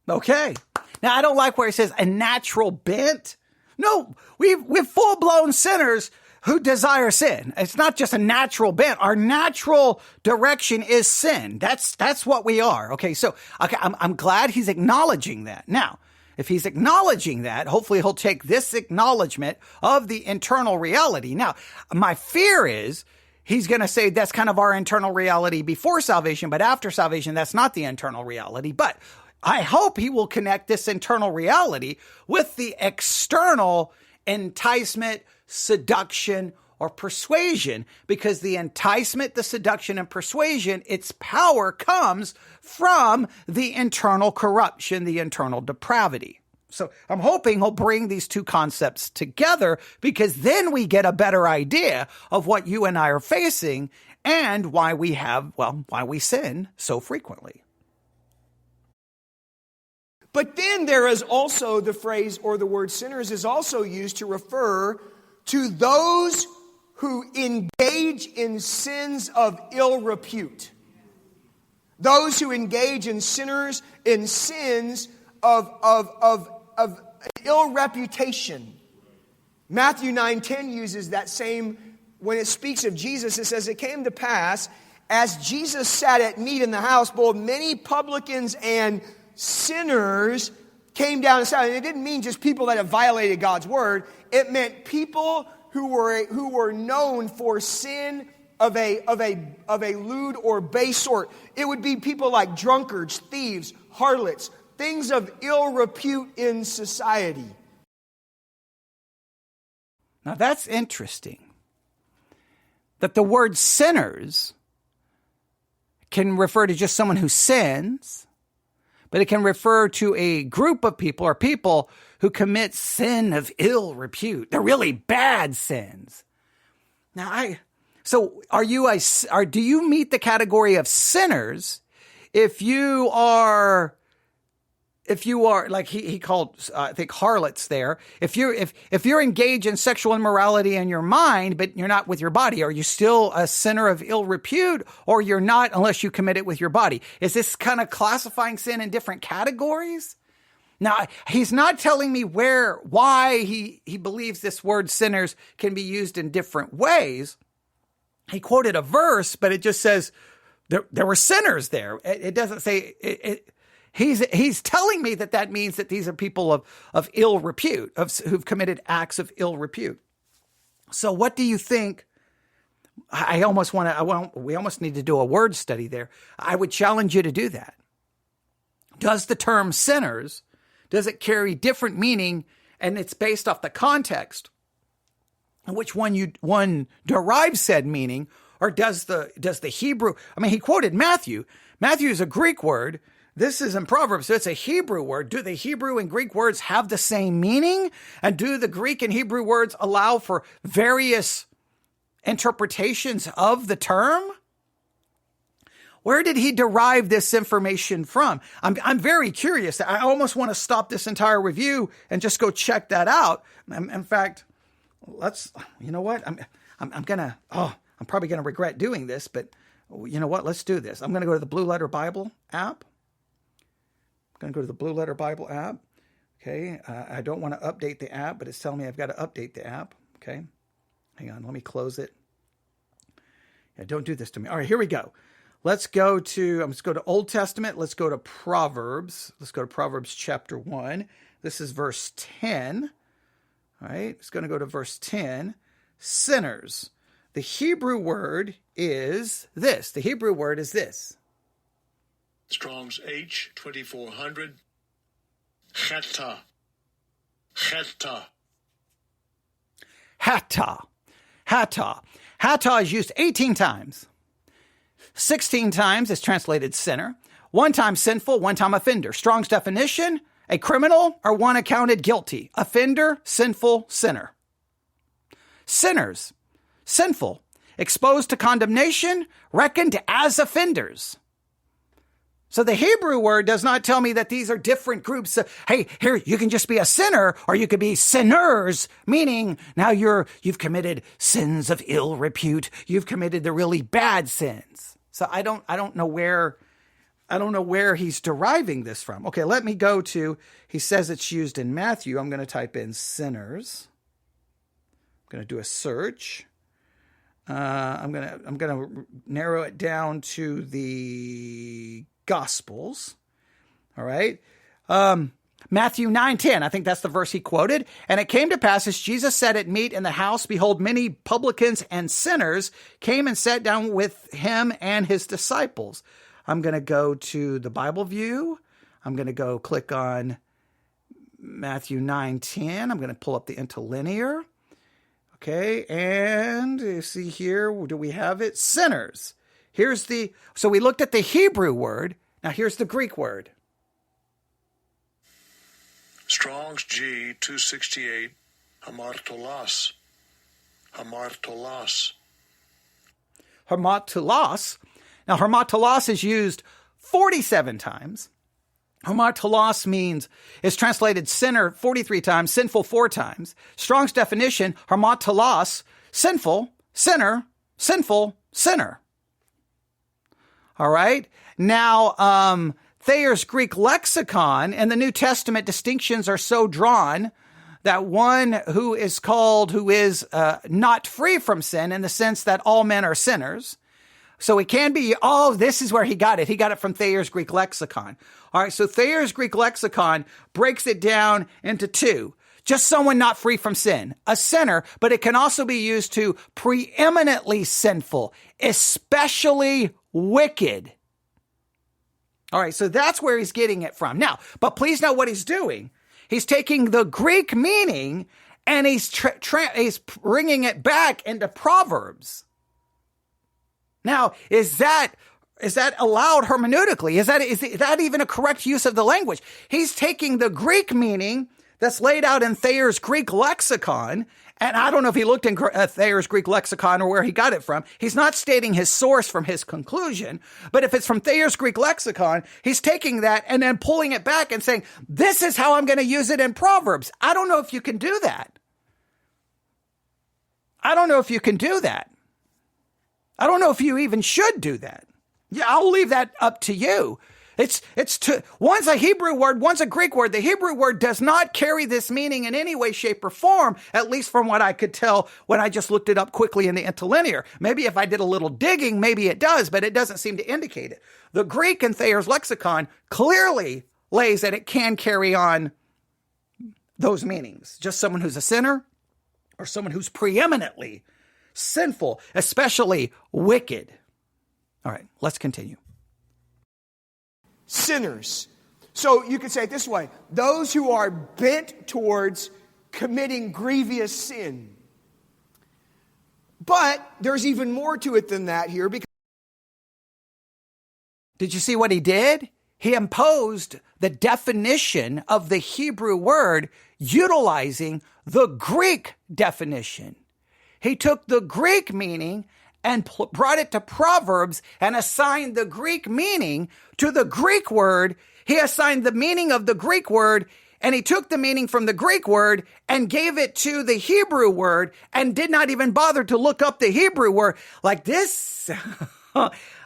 Okay. Now, I don't like where it says a natural bent. No, we're full-blown sinners who desire sin. It's not just a natural bent. Our natural direction is sin. That's what we are. Okay, so I'm glad he's acknowledging that. Now, if he's acknowledging that, hopefully he'll take this acknowledgement of the internal reality. Now, my fear is he's going to say that's kind of our internal reality before salvation, but after salvation, that's not the internal reality. But I hope he will connect this internal reality with the external enticement, seduction, or persuasion, because the enticement, the seduction, and persuasion, its power comes from the internal corruption, the internal depravity. So I'm hoping he'll bring these two concepts together, because then we get a better idea of what you and I are facing and why we sin so frequently. But then there is also the phrase, or the word sinners is also used to refer to those who engage in sins of ill repute. Those who engage in sins of ill reputation. Matthew 9:10 uses that same, when it speaks of Jesus, it says, "It came to pass, as Jesus sat at meat in the house, behold, many publicans and sinners came down and sat." And it didn't mean just people that have violated God's word. It meant people who were known for sin of a lewd or base sort. It would be people like drunkards, thieves, harlots, things of ill repute in society. Now that's interesting. That the word sinners can refer to just someone who sins, but it can refer to a group of people or people who commit sin of ill repute. They're really bad sins. Now do you meet the category of sinners if you are like he called, I think, harlots there. If you're engaged in sexual immorality in your mind, but you're not with your body, are you still a sinner of ill repute, or you're not unless you commit it with your body? Is this kind of classifying sin in different categories? Now, he's not telling me why he believes this word sinners can be used in different ways. He quoted a verse, but it just says there were sinners there. It doesn't say it. He's telling me that means that these are people of ill repute, who've committed acts of ill repute. So what do you think? We almost need to do a word study there. I would challenge you to do that. Does the term sinners, does it carry different meaning, and it's based off the context in which one derives said meaning, or does the Hebrew? I mean, he quoted Matthew. Matthew is a Greek word. This is in Proverbs, so it's a Hebrew word. Do the Hebrew and Greek words have the same meaning? And do the Greek and Hebrew words allow for various interpretations of the term? Where did he derive this information from? I'm very curious. I almost want to stop this entire review and just go check that out. In fact, you know what? I'm probably going to regret doing this, but you know what? Let's do this. I'm going to go to the Blue Letter Bible app. I'm going to go to the Blue Letter Bible app. Okay. I don't want to update the app, but it's telling me I've got to update the app. Okay. Hang on. Let me close it. Yeah, don't do this to me. All right, here we go. Let's go to Old Testament. Let's go to Proverbs. Let's go to Proverbs chapter 1. This is verse 10. All right. It's going to go to verse 10. Sinners. The Hebrew word is this. The Hebrew word is this. Strong's H 2400. Cheta. Cheta. Hata. Hata. Hata is used 18 times. 16 times is translated sinner. 1 time sinful, 1 time offender. Strong's definition, a criminal or one accounted guilty. Offender, sinful, sinner. Sinners, sinful, exposed to condemnation, reckoned as offenders. So the Hebrew word does not tell me that these are different groups. Hey, here, you can just be a sinner, or you could be sinners, meaning now you've committed sins of ill repute. You've committed the really bad sins. So I don't know where he's deriving this from. Okay, let me go to, he says it's used in Matthew. I'm going to type in sinners. I'm going to do a search. I'm going to narrow it down to the Gospels. All right. Matthew 9:10. I think that's the verse he quoted. And it came to pass as Jesus sat at meat in the house, behold, many publicans and sinners came and sat down with him and his disciples. I'm going to go to the Bible view. I'm going to go click on Matthew 9:10. I'm going to pull up the interlinear. Okay. And you see here, do we have it? Sinners. So we looked at the Hebrew word. Now here's the Greek word. Strong's G 268. Hamartolos. Hamartolos. Hamartolos. Now hamartolos is used 47 times. Hamartolos is translated sinner 43 times, sinful 4 times. Strong's definition, hamartolos, sinful, sinner, sinful, sinner. All right. Now, Thayer's Greek lexicon and the New Testament distinctions are so drawn that one who is not free from sin in the sense that all men are sinners. So it can be, this is where he got it. He got it from Thayer's Greek lexicon. All right, so Thayer's Greek lexicon breaks it down into two. Just someone not free from sin, a sinner, but it can also be used to preeminently sinful, especially wicked. All right, so that's where he's getting it from. Now, but please know what he's doing. He's taking the Greek meaning and he's bringing it back into Proverbs. Now, is that allowed hermeneutically? Is that even a correct use of the language? He's taking the Greek meaning that's laid out in Thayer's Greek lexicon, and I don't know if he looked in Thayer's Greek lexicon or where he got it from. He's not stating his source from his conclusion, but if it's from Thayer's Greek lexicon, he's taking that and then pulling it back and saying, this is how I'm going to use it in Proverbs. I don't know if you can do that. I don't know if you can do that. I don't know if you even should do that. Yeah, I'll leave that up to you. One's a Hebrew word, one's a Greek word. The Hebrew word does not carry this meaning in any way, shape, or form, at least from what I could tell when I just looked it up quickly in the interlinear. Maybe if I did a little digging, maybe it does, but it doesn't seem to indicate it. The Greek in Thayer's lexicon clearly lays that it can carry on those meanings. Just someone who's a sinner or someone who's preeminently sinful, especially wicked. All right, let's continue. Sinners. So you could say it this way: those who are bent towards committing grievous sin. But there's even more to it than that here. Because did you see what he did? He imposed the definition of the Hebrew word utilizing the Greek definition. He took the Greek meaning and brought it to Proverbs and assigned the Greek meaning to the Greek word. He assigned the meaning of the Greek word, and he took the meaning from the Greek word and gave it to the Hebrew word and did not even bother to look up the Hebrew word. Like this,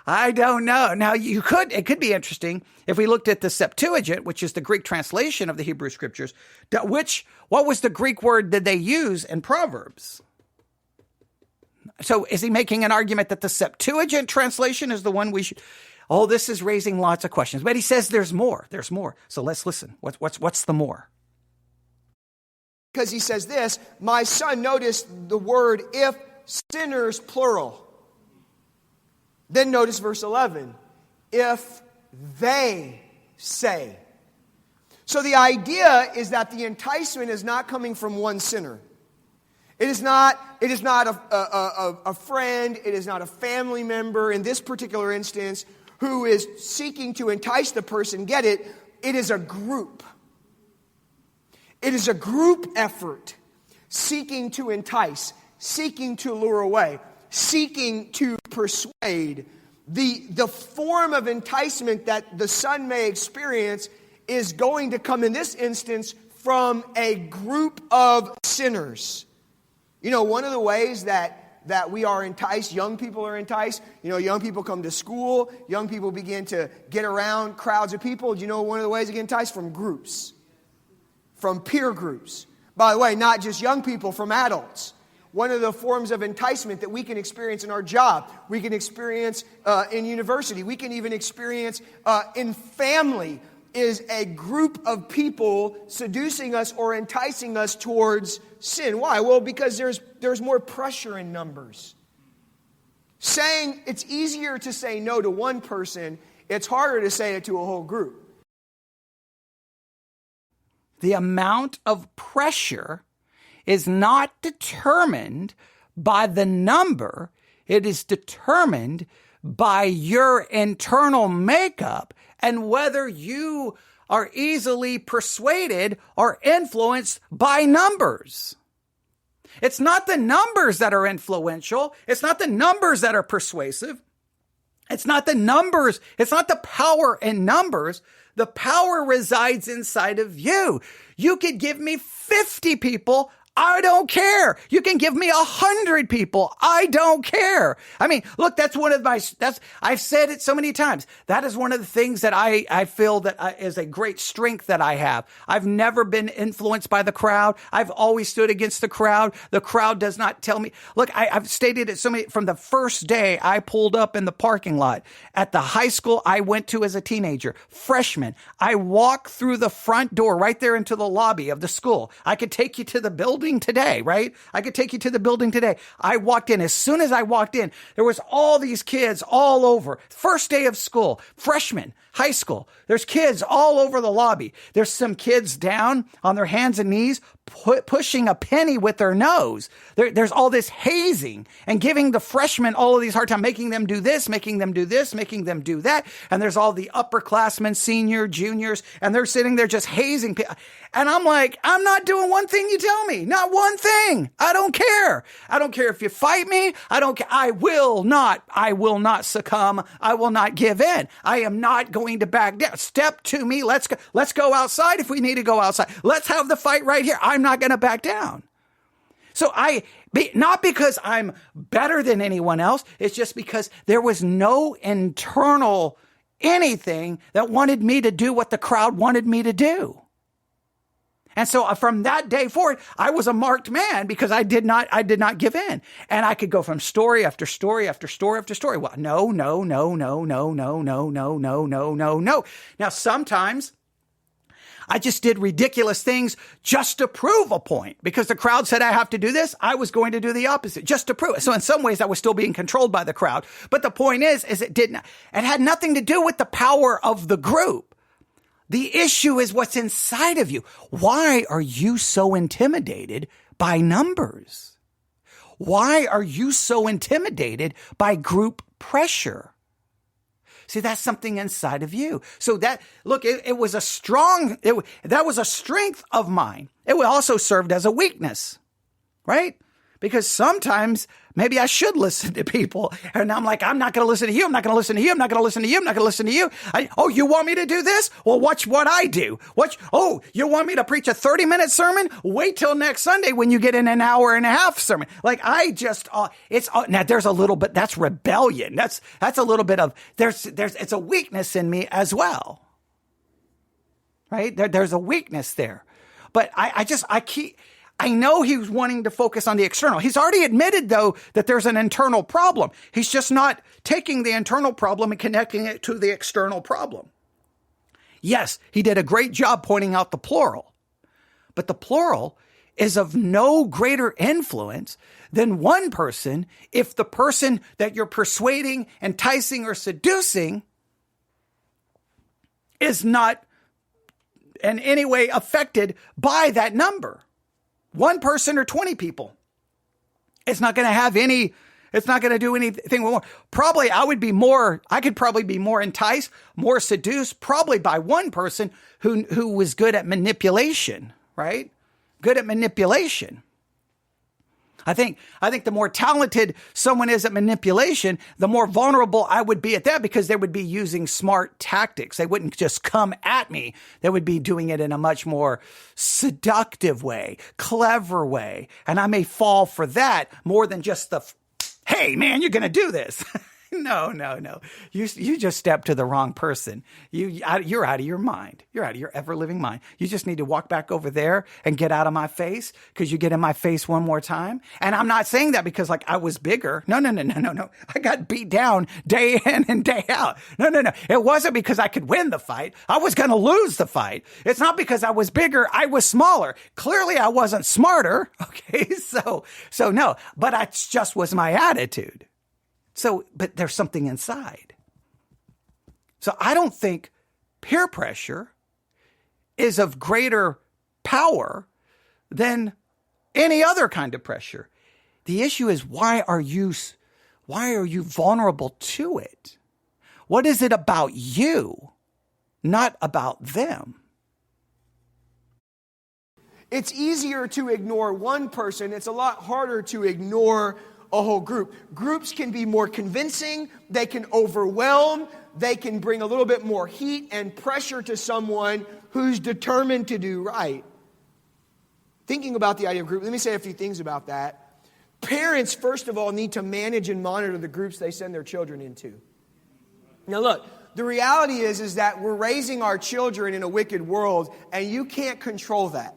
I don't know. Now, it could be interesting if we looked at the Septuagint, which is the Greek translation of the Hebrew scriptures. What was the Greek word that they use in Proverbs? So is he making an argument that the Septuagint translation is the one we should? Oh, this is raising lots of questions. But he says there's more. There's more. So let's listen. What's the more? Because he says this, my son, notice the word if, sinners, plural. Then notice verse 11, if they say. So the idea is that the enticement is not coming from one sinner. It is not a friend, it is not a family member in this particular instance who is seeking to entice the person. Get it? It is a group. It is a group effort seeking to entice, seeking to lure away, seeking to persuade. The form of enticement that the son may experience is going to come in this instance from a group of sinners. You know, one of the ways that we are enticed, young people are enticed. You know, young people come to school. Young people begin to get around crowds of people. You know, one of the ways they get enticed? From groups. From peer groups. By the way, not just young people, from adults. One of the forms of enticement that we can experience in our job, we can experience in university, we can even experience in family, is a group of people seducing us or enticing us towards sin. Why? Well, because there's more pressure in numbers. It's easier to say no to one person, it's harder to say it to a whole group. The amount of pressure is not determined by the number. It is determined by your internal makeup and whether you are easily persuaded or influenced by numbers. It's not the numbers that are influential. It's not the numbers that are persuasive. It's not the numbers. It's not the power in numbers. The power resides inside of you. You could give me 50 people. I don't care. You can give me 100 people. I don't care. I mean, look, that's one of I've said it so many times. That is one of the things that I feel that is a great strength that I have. I've never been influenced by the crowd. I've always stood against the crowd. The crowd does not tell me. Look, I've stated it so many, from the first day I pulled up in the parking lot at the high school I went to as a teenager, freshman. I walked through the front door right there into the lobby of the school. I could take you to the building today, right? I could take you to the building today. I walked in. As soon as I walked in, there was all these kids all over. First day of school, freshmen, high school. There's kids all over the lobby. There's some kids down on their hands and knees pushing a penny with their nose. There's all this hazing and giving the freshmen all of these hard time, making them do this, making them do this, making them do that. And there's all the upperclassmen, senior, juniors, and they're sitting there just hazing people. And I'm like, I'm not doing one thing you tell me. Not one thing. I don't care. I don't care if you fight me. I don't care. I will not succumb. I will not give in. I am not going to back down. Step to me. Let's go outside if we need to go outside. Let's have the fight right here. I'm not going to back down. So not because I'm better than anyone else. It's just because there was no internal anything that wanted me to do what the crowd wanted me to do. And so from that day forward, I was a marked man because I did not give in. And I could go from story after story after story after story. Well, no. Now, sometimes I just did ridiculous things just to prove a point. Because the crowd said I have to do this, I was going to do the opposite just to prove it. So in some ways, I was still being controlled by the crowd. But the point is it had nothing to do with the power of the group. The issue is what's inside of you. Why are you so intimidated by numbers? Why are you so intimidated by group pressure? See, that's something inside of you. So that was a strength of mine. It also served as a weakness, right? Because sometimes maybe I should listen to people. And I'm like, I'm not going to listen to you. I'm not going to listen to you. I'm not going to listen to you. I'm not going to listen to you. You want me to do this? Well, watch what I do. You want me to preach a 30-minute sermon? Wait till next Sunday when you get in an hour and a half sermon. Now there's a little bit, that's rebellion. That's a little bit of, it's a weakness in me as well. Right? There's a weakness there. But I know he was wanting to focus on the external. He's already admitted, though, that there's an internal problem. He's just not taking the internal problem and connecting it to the external problem. Yes, he did a great job pointing out the plural, but the plural is of no greater influence than one person if the person that you're persuading, enticing, or seducing is not in any way affected by that number. One person or 20 people. It's not going to do anything more. Probably I could probably be more enticed, more seduced, probably by one person who was good at manipulation, right? Good at manipulation. I think the more talented someone is at manipulation, the more vulnerable I would be at that because they would be using smart tactics. They wouldn't just come at me. They would be doing it in a much more seductive way, clever way. And I may fall for that more than just hey, man, you're going to do this. No. You just stepped to the wrong person. You're out of your mind. You're out of your ever-living mind. You just need to walk back over there and get out of my face because you get in my face one more time. And I'm not saying that because I was bigger. No. I got beat down day in and day out. No. It wasn't because I could win the fight. I was going to lose the fight. It's not because I was bigger. I was smaller. Clearly, I wasn't smarter. Okay, so no. But that just was my attitude. But there's something inside. So I don't think peer pressure is of greater power than any other kind of pressure. The issue is why are you vulnerable to it? What is it about you, not about them? It's easier to ignore one person. It's a lot harder to ignore a whole group. Groups can be more convincing. They can overwhelm. They can bring a little bit more heat and pressure to someone who's determined to do right. thinking about the idea of group, let me say a few things about that. Parents, first of all, need to manage and monitor the groups they send their children into. Now look, the reality is that we're raising our children in a wicked world, and you can't control that.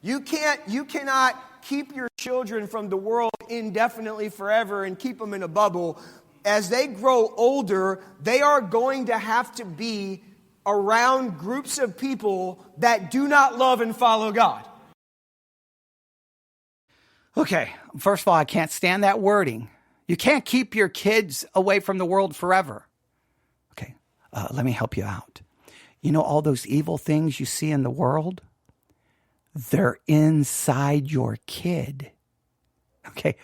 You cannot keep your children from the world indefinitely forever and keep them in a bubble. As they grow older, they are going to have to be around groups of people that do not love and follow God. Okay, first of all, I can't stand that wording. You can't keep your kids away from the world forever. Okay, let me help you out. You know all those evil things you see in the world? They're inside your kid. Okay,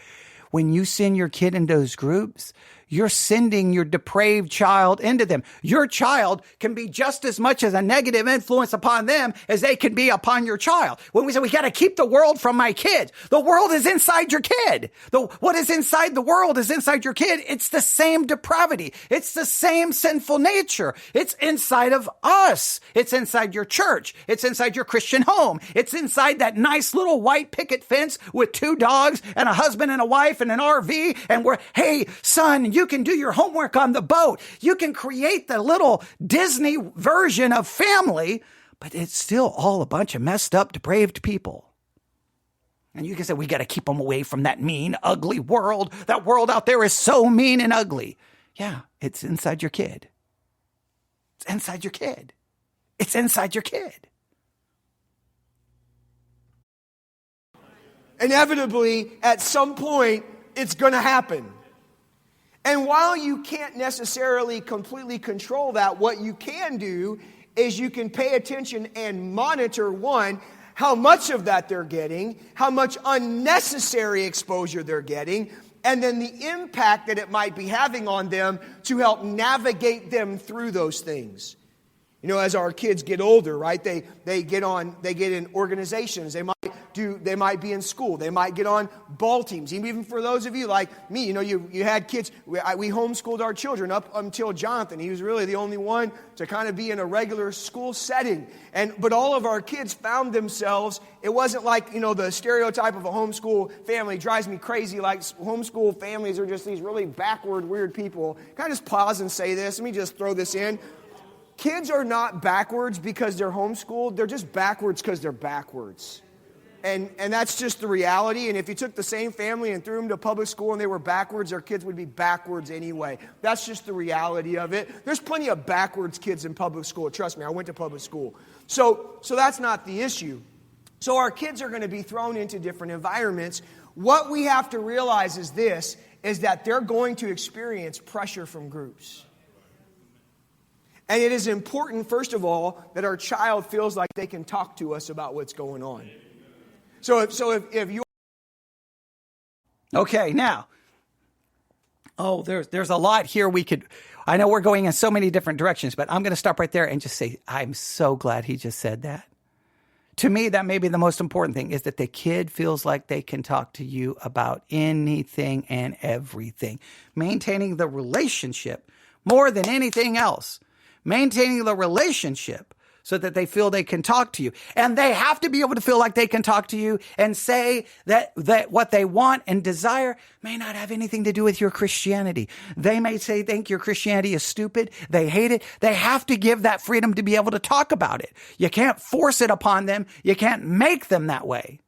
when you send your kid into those groups, you're sending your depraved child into them. Your child can be just as much as a negative influence upon them as they can be upon your child. When we say we got to keep the world from my kids, the world is inside your kid. What is inside the world is inside your kid. It's the same depravity. It's the same sinful nature. It's inside of us. It's inside your church. It's inside your Christian home. It's inside that nice little white picket fence with 2 dogs and a husband and a wife and an RV. And we're, hey, son, you can do your homework on the boat. You can create the little Disney version of family, but it's still all a bunch of messed up, depraved people. And you can say, we got to keep them away from that mean, ugly world. That world out there is so mean and ugly. Yeah, it's inside your kid. It's inside your kid. It's inside your kid. Inevitably, at some point, it's going to happen. And while you can't necessarily completely control that, what you can do is you can pay attention and monitor, one, how much of that they're getting, how much unnecessary exposure they're getting, and then the impact that it might be having on them to help navigate them through those things. You know, as our kids get older, right? They get in organizations. They might be in school. They might get on ball teams. Even for those of you like me, you know, you had kids. We homeschooled our children up until Jonathan. He was really the only one to kind of be in a regular school setting. But all of our kids found themselves. It wasn't like, you know, the stereotype of a homeschool family drives me crazy. Like homeschool families are just these really backward, weird people. Can I just pause and say this? Let me just throw this in. Kids are not backwards because they're homeschooled. They're just backwards because they're backwards. And that's just the reality. And if you took the same family and threw them to public school and they were backwards, their kids would be backwards anyway. That's just the reality of it. There's plenty of backwards kids in public school. Trust me, I went to public school. So that's not the issue. So our kids are going to be thrown into different environments. What we have to realize is this, is that they're going to experience pressure from groups. And it is important, first of all, that our child feels like they can talk to us about what's going on. So if you... Okay, now, there's a lot here I know we're going in so many different directions, but I'm going to stop right there and just say, I'm so glad he just said that. To me, that may be the most important thing, is that the kid feels like they can talk to you about anything and everything. Maintaining the relationship more than anything else. Maintaining the relationship so that they feel they can talk to you. And they have to be able to feel like they can talk to you and say that what they want and desire may not have anything to do with your Christianity. They may think your Christianity is stupid. They hate it. They have to give that freedom to be able to talk about it. You can't force it upon them. You can't make them that way.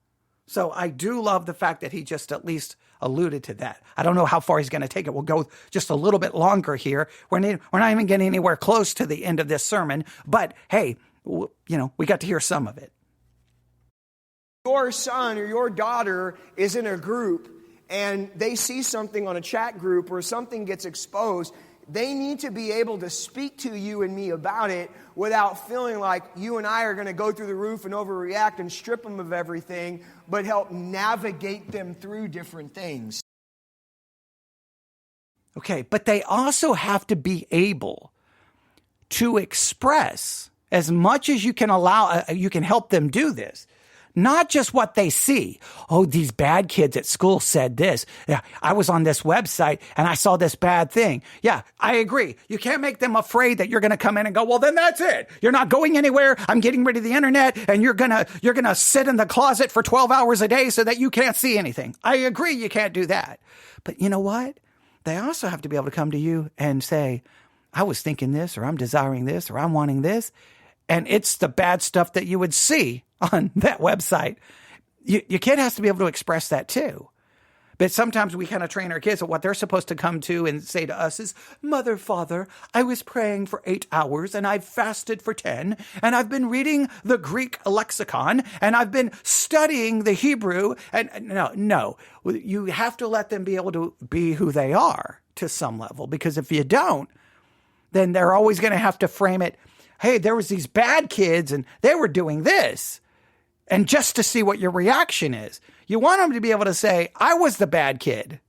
So I do love the fact that he just at least alluded to that. I don't know how far he's going to take it. We'll go just a little bit longer here. We're not even getting anywhere close to the end of this sermon, but hey, you know, we got to hear some of it. Your son or your daughter is in a group and they see something on a chat group or something gets exposed. They need to be able to speak to you and me about it without feeling like you and I are going to go through the roof and overreact and strip them of everything, but help navigate them through different things. Okay, but they also have to be able to express as much as you can allow, you can help them do this. Not just what they see. Oh, these bad kids at school said this. Yeah, I was on this website and I saw this bad thing. Yeah, I agree. You can't make them afraid that you're going to come in and go, well, then that's it. You're not going anywhere. I'm getting rid of the internet and you're going to sit in the closet for 12 hours a day so that you can't see anything. I agree. You can't do that. But you know what? They also have to be able to come to you and say, I was thinking this, or I'm desiring this, or I'm wanting this. And it's the bad stuff that you would see on that website. Your kid has to be able to express that too. But sometimes we kind of train our kids that what they're supposed to come to and say to us is, Mother, Father, I was praying for 8 hours and I've fasted for 10 and I've been reading the Greek lexicon and I've been studying the Hebrew. And no, you have to let them be able to be who they are to some level, because if you don't, then they're always going to have to frame it. Hey, there was these bad kids and they were doing this. And just to see what your reaction is. You want them to be able to say, I was the bad kid.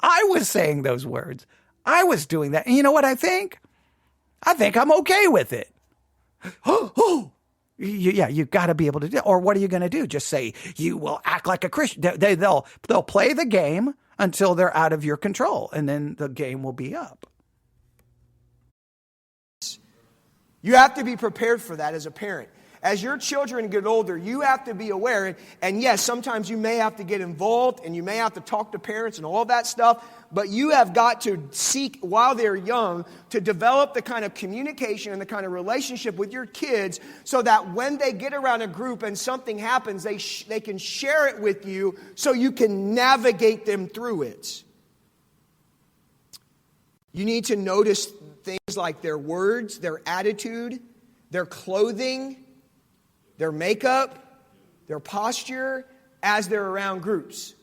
I was saying those words. I was doing that. And you know what I think? I think I'm okay with it. You've got to be able to do it. Or what are you going to do? Just say, you will act like a Christian. They'll play the game until they're out of your control. And then the game will be up. You have to be prepared for that as a parent. As your children get older, you have to be aware. And yes, sometimes you may have to get involved and you may have to talk to parents and all that stuff. But you have got to seek, while they're young, to develop the kind of communication and the kind of relationship with your kids so that when they get around a group and something happens, they can share it with you so you can navigate them through it. You need to notice things like their words, their attitude, their clothing, their makeup, their posture as they're around groups.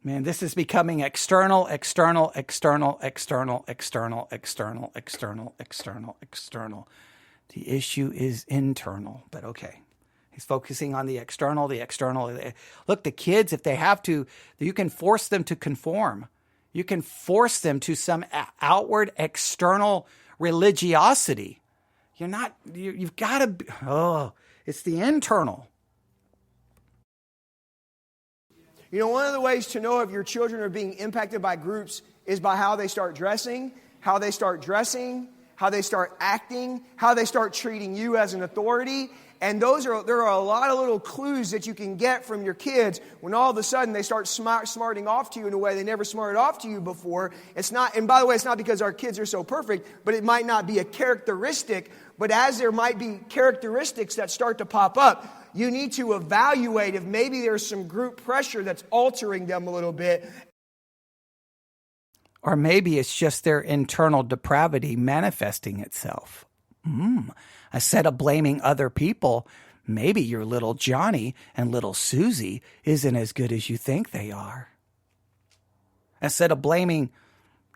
Man, this is becoming external. The issue is internal, but okay. He's focusing on the external. Look, the kids, if they have to, you can force them to conform. You can force them to some outward external religiosity. You've got to, it's the internal. You know, one of the ways to know if your children are being impacted by groups is by how they start dressing, how they start acting, how they start treating you as an authority. And there are a lot of little clues that you can get from your kids when all of a sudden they start smarting off to you in a way they never smarted off to you before. And by the way, it's not because our kids are so perfect, but it might not be a characteristic. But as there might be characteristics that start to pop up, you need to evaluate if maybe there's some group pressure that's altering them a little bit. Or maybe it's just their internal depravity manifesting itself. Instead of blaming other people, maybe your little Johnny and little Susie isn't as good as you think they are. Instead of blaming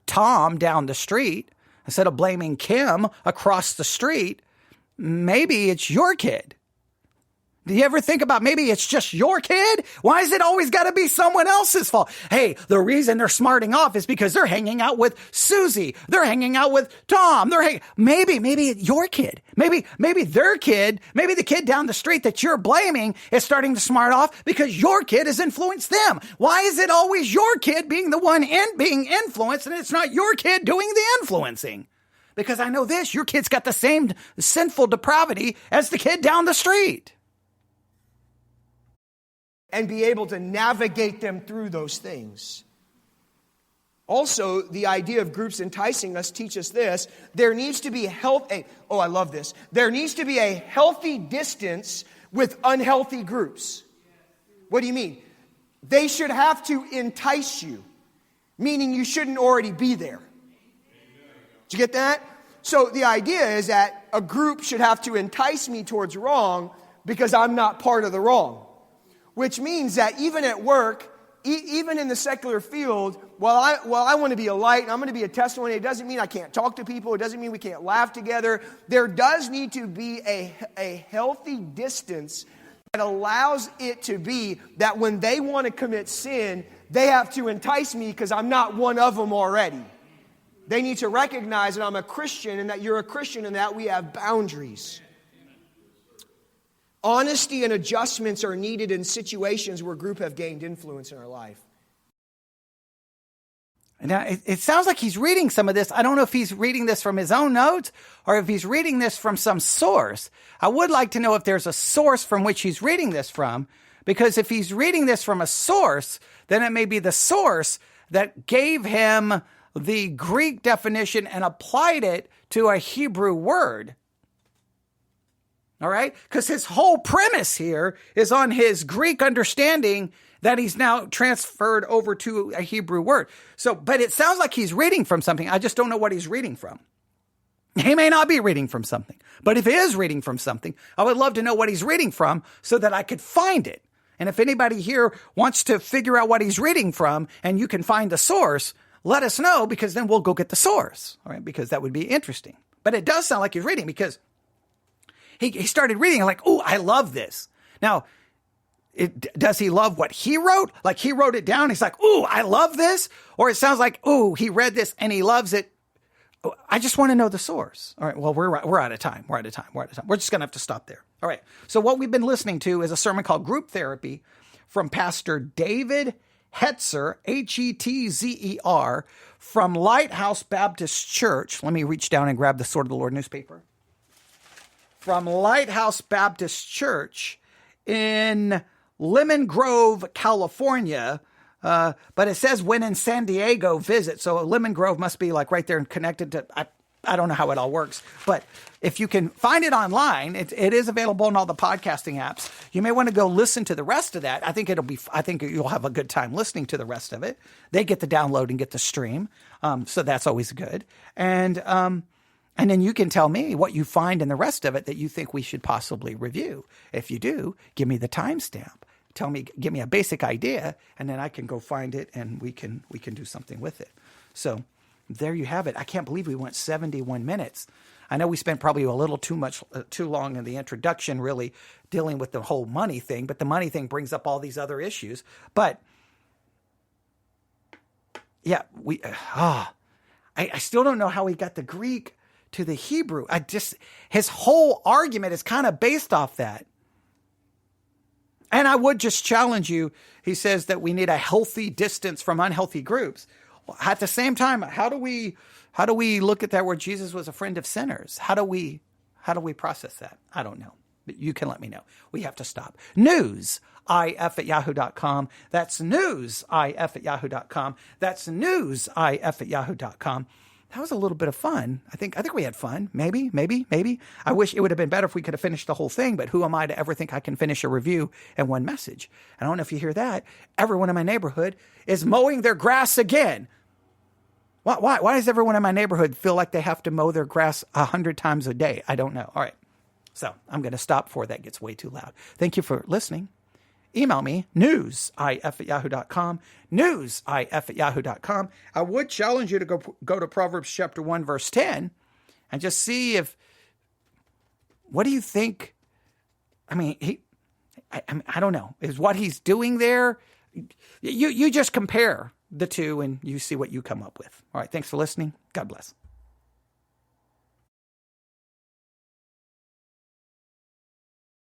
Tom down the street, instead of blaming Kim across the street, maybe it's your kid. Do you ever think about maybe it's just your kid? Why is it always got to be someone else's fault? Hey, the reason they're smarting off is because they're hanging out with Susie. They're hanging out with Tom. Maybe your kid. Maybe their kid. Maybe the kid down the street that you're blaming is starting to smart off because your kid has influenced them. Why is it always your kid being the one being influenced and it's not your kid doing the influencing? Because I know this, your kid's got the same sinful depravity as the kid down the street. And be able to navigate them through those things. Also, the idea of groups enticing us teaches this. There needs to be I love this. There needs to be a healthy distance with unhealthy groups. What do you mean? They should have to entice you, meaning you shouldn't already be there. Did you get that? So the idea is that a group should have to entice me towards wrong because I'm not part of the wrong. Which means that even at work, even in the secular field, while I want to be a light and I'm going to be a testimony, it doesn't mean I can't talk to people. It doesn't mean we can't laugh together. There does need to be a healthy distance that allows it to be that when they want to commit sin, they have to entice me because I'm not one of them already. They need to recognize that I'm a Christian and that you're a Christian and that we have boundaries. Honesty and adjustments are needed in situations where group have gained influence in our life. Now, it sounds like he's reading some of this. I don't know if he's reading this from his own notes or if he's reading this from some source. I would like to know if there's a source from which he's reading this from, because if he's reading this from a source, then it may be the source that gave him the Greek definition and applied it to a Hebrew word. All right? Because his whole premise here is on his Greek understanding that he's now transferred over to a Hebrew word. So, but it sounds like he's reading from something. I just don't know what he's reading from. He may not be reading from something, but if he is reading from something, I would love to know what he's reading from so that I could find it. And if anybody here wants to figure out what he's reading from and you can find the source, let us know, because then we'll go get the source. All right, because that would be interesting. But it does sound like he's reading, because he started reading like, oh, I love this. Now, does he love what he wrote? Like he wrote it down. He's like, ooh, I love this. Or it sounds like, ooh, he read this and he loves it. I just want to know the source. All right. Well, we're out of time. We're just going to have to stop there. All right. So what we've been listening to is a sermon called Group Therapy from Pastor David Hetzer, Hetzer, from Lighthouse Baptist Church. Let me reach down and grab the Sword of the Lord newspaper. From Lighthouse Baptist Church in Lemon Grove, California. But it says when in San Diego visit. So Lemon Grove must be like right there and connected to, I don't know how it all works, but if you can find it online, it is available in all the podcasting apps. You may want to go listen to the rest of that. I think you'll have a good time listening to the rest of it. They get the download and get the stream. So that's always good. And then you can tell me what you find in the rest of it that you think we should possibly review. If you do, give me the timestamp. Give me a basic idea, and then I can go find it and we can do something with it. So there you have it. I can't believe we went 71 minutes. I know we spent probably a little too long in the introduction, really dealing with the whole money thing, but the money thing brings up all these other issues. But yeah, I still don't know how he got the Greek to the Hebrew. His whole argument is kind of based off that. And I would just challenge you. He says that we need a healthy distance from unhealthy groups. At the same time, how do we look at that where Jesus was a friend of sinners? How do we process that? I don't know. But you can let me know. We have to stop. newsif@yahoo.com. That's newsif@yahoo.com. That's newsif@yahoo.com. That was a little bit of fun. I think we had fun. Maybe. I wish it would have been better if we could have finished the whole thing, but who am I to ever think I can finish a review in one message? I don't know if you hear that. Everyone in my neighborhood is mowing their grass again. Why does everyone in my neighborhood feel like they have to mow their grass 100 times a day? I don't know. All right. So I'm going to stop before that gets way too loud. Thank you for listening. Email me, newsif@yahoo.com, newsif@yahoo.com. I would challenge you to go to Proverbs chapter 1, verse 10, and just see what do you think? I mean, I don't know. Is what he's doing there? You just compare the two and you see what you come up with. All right. Thanks for listening. God bless.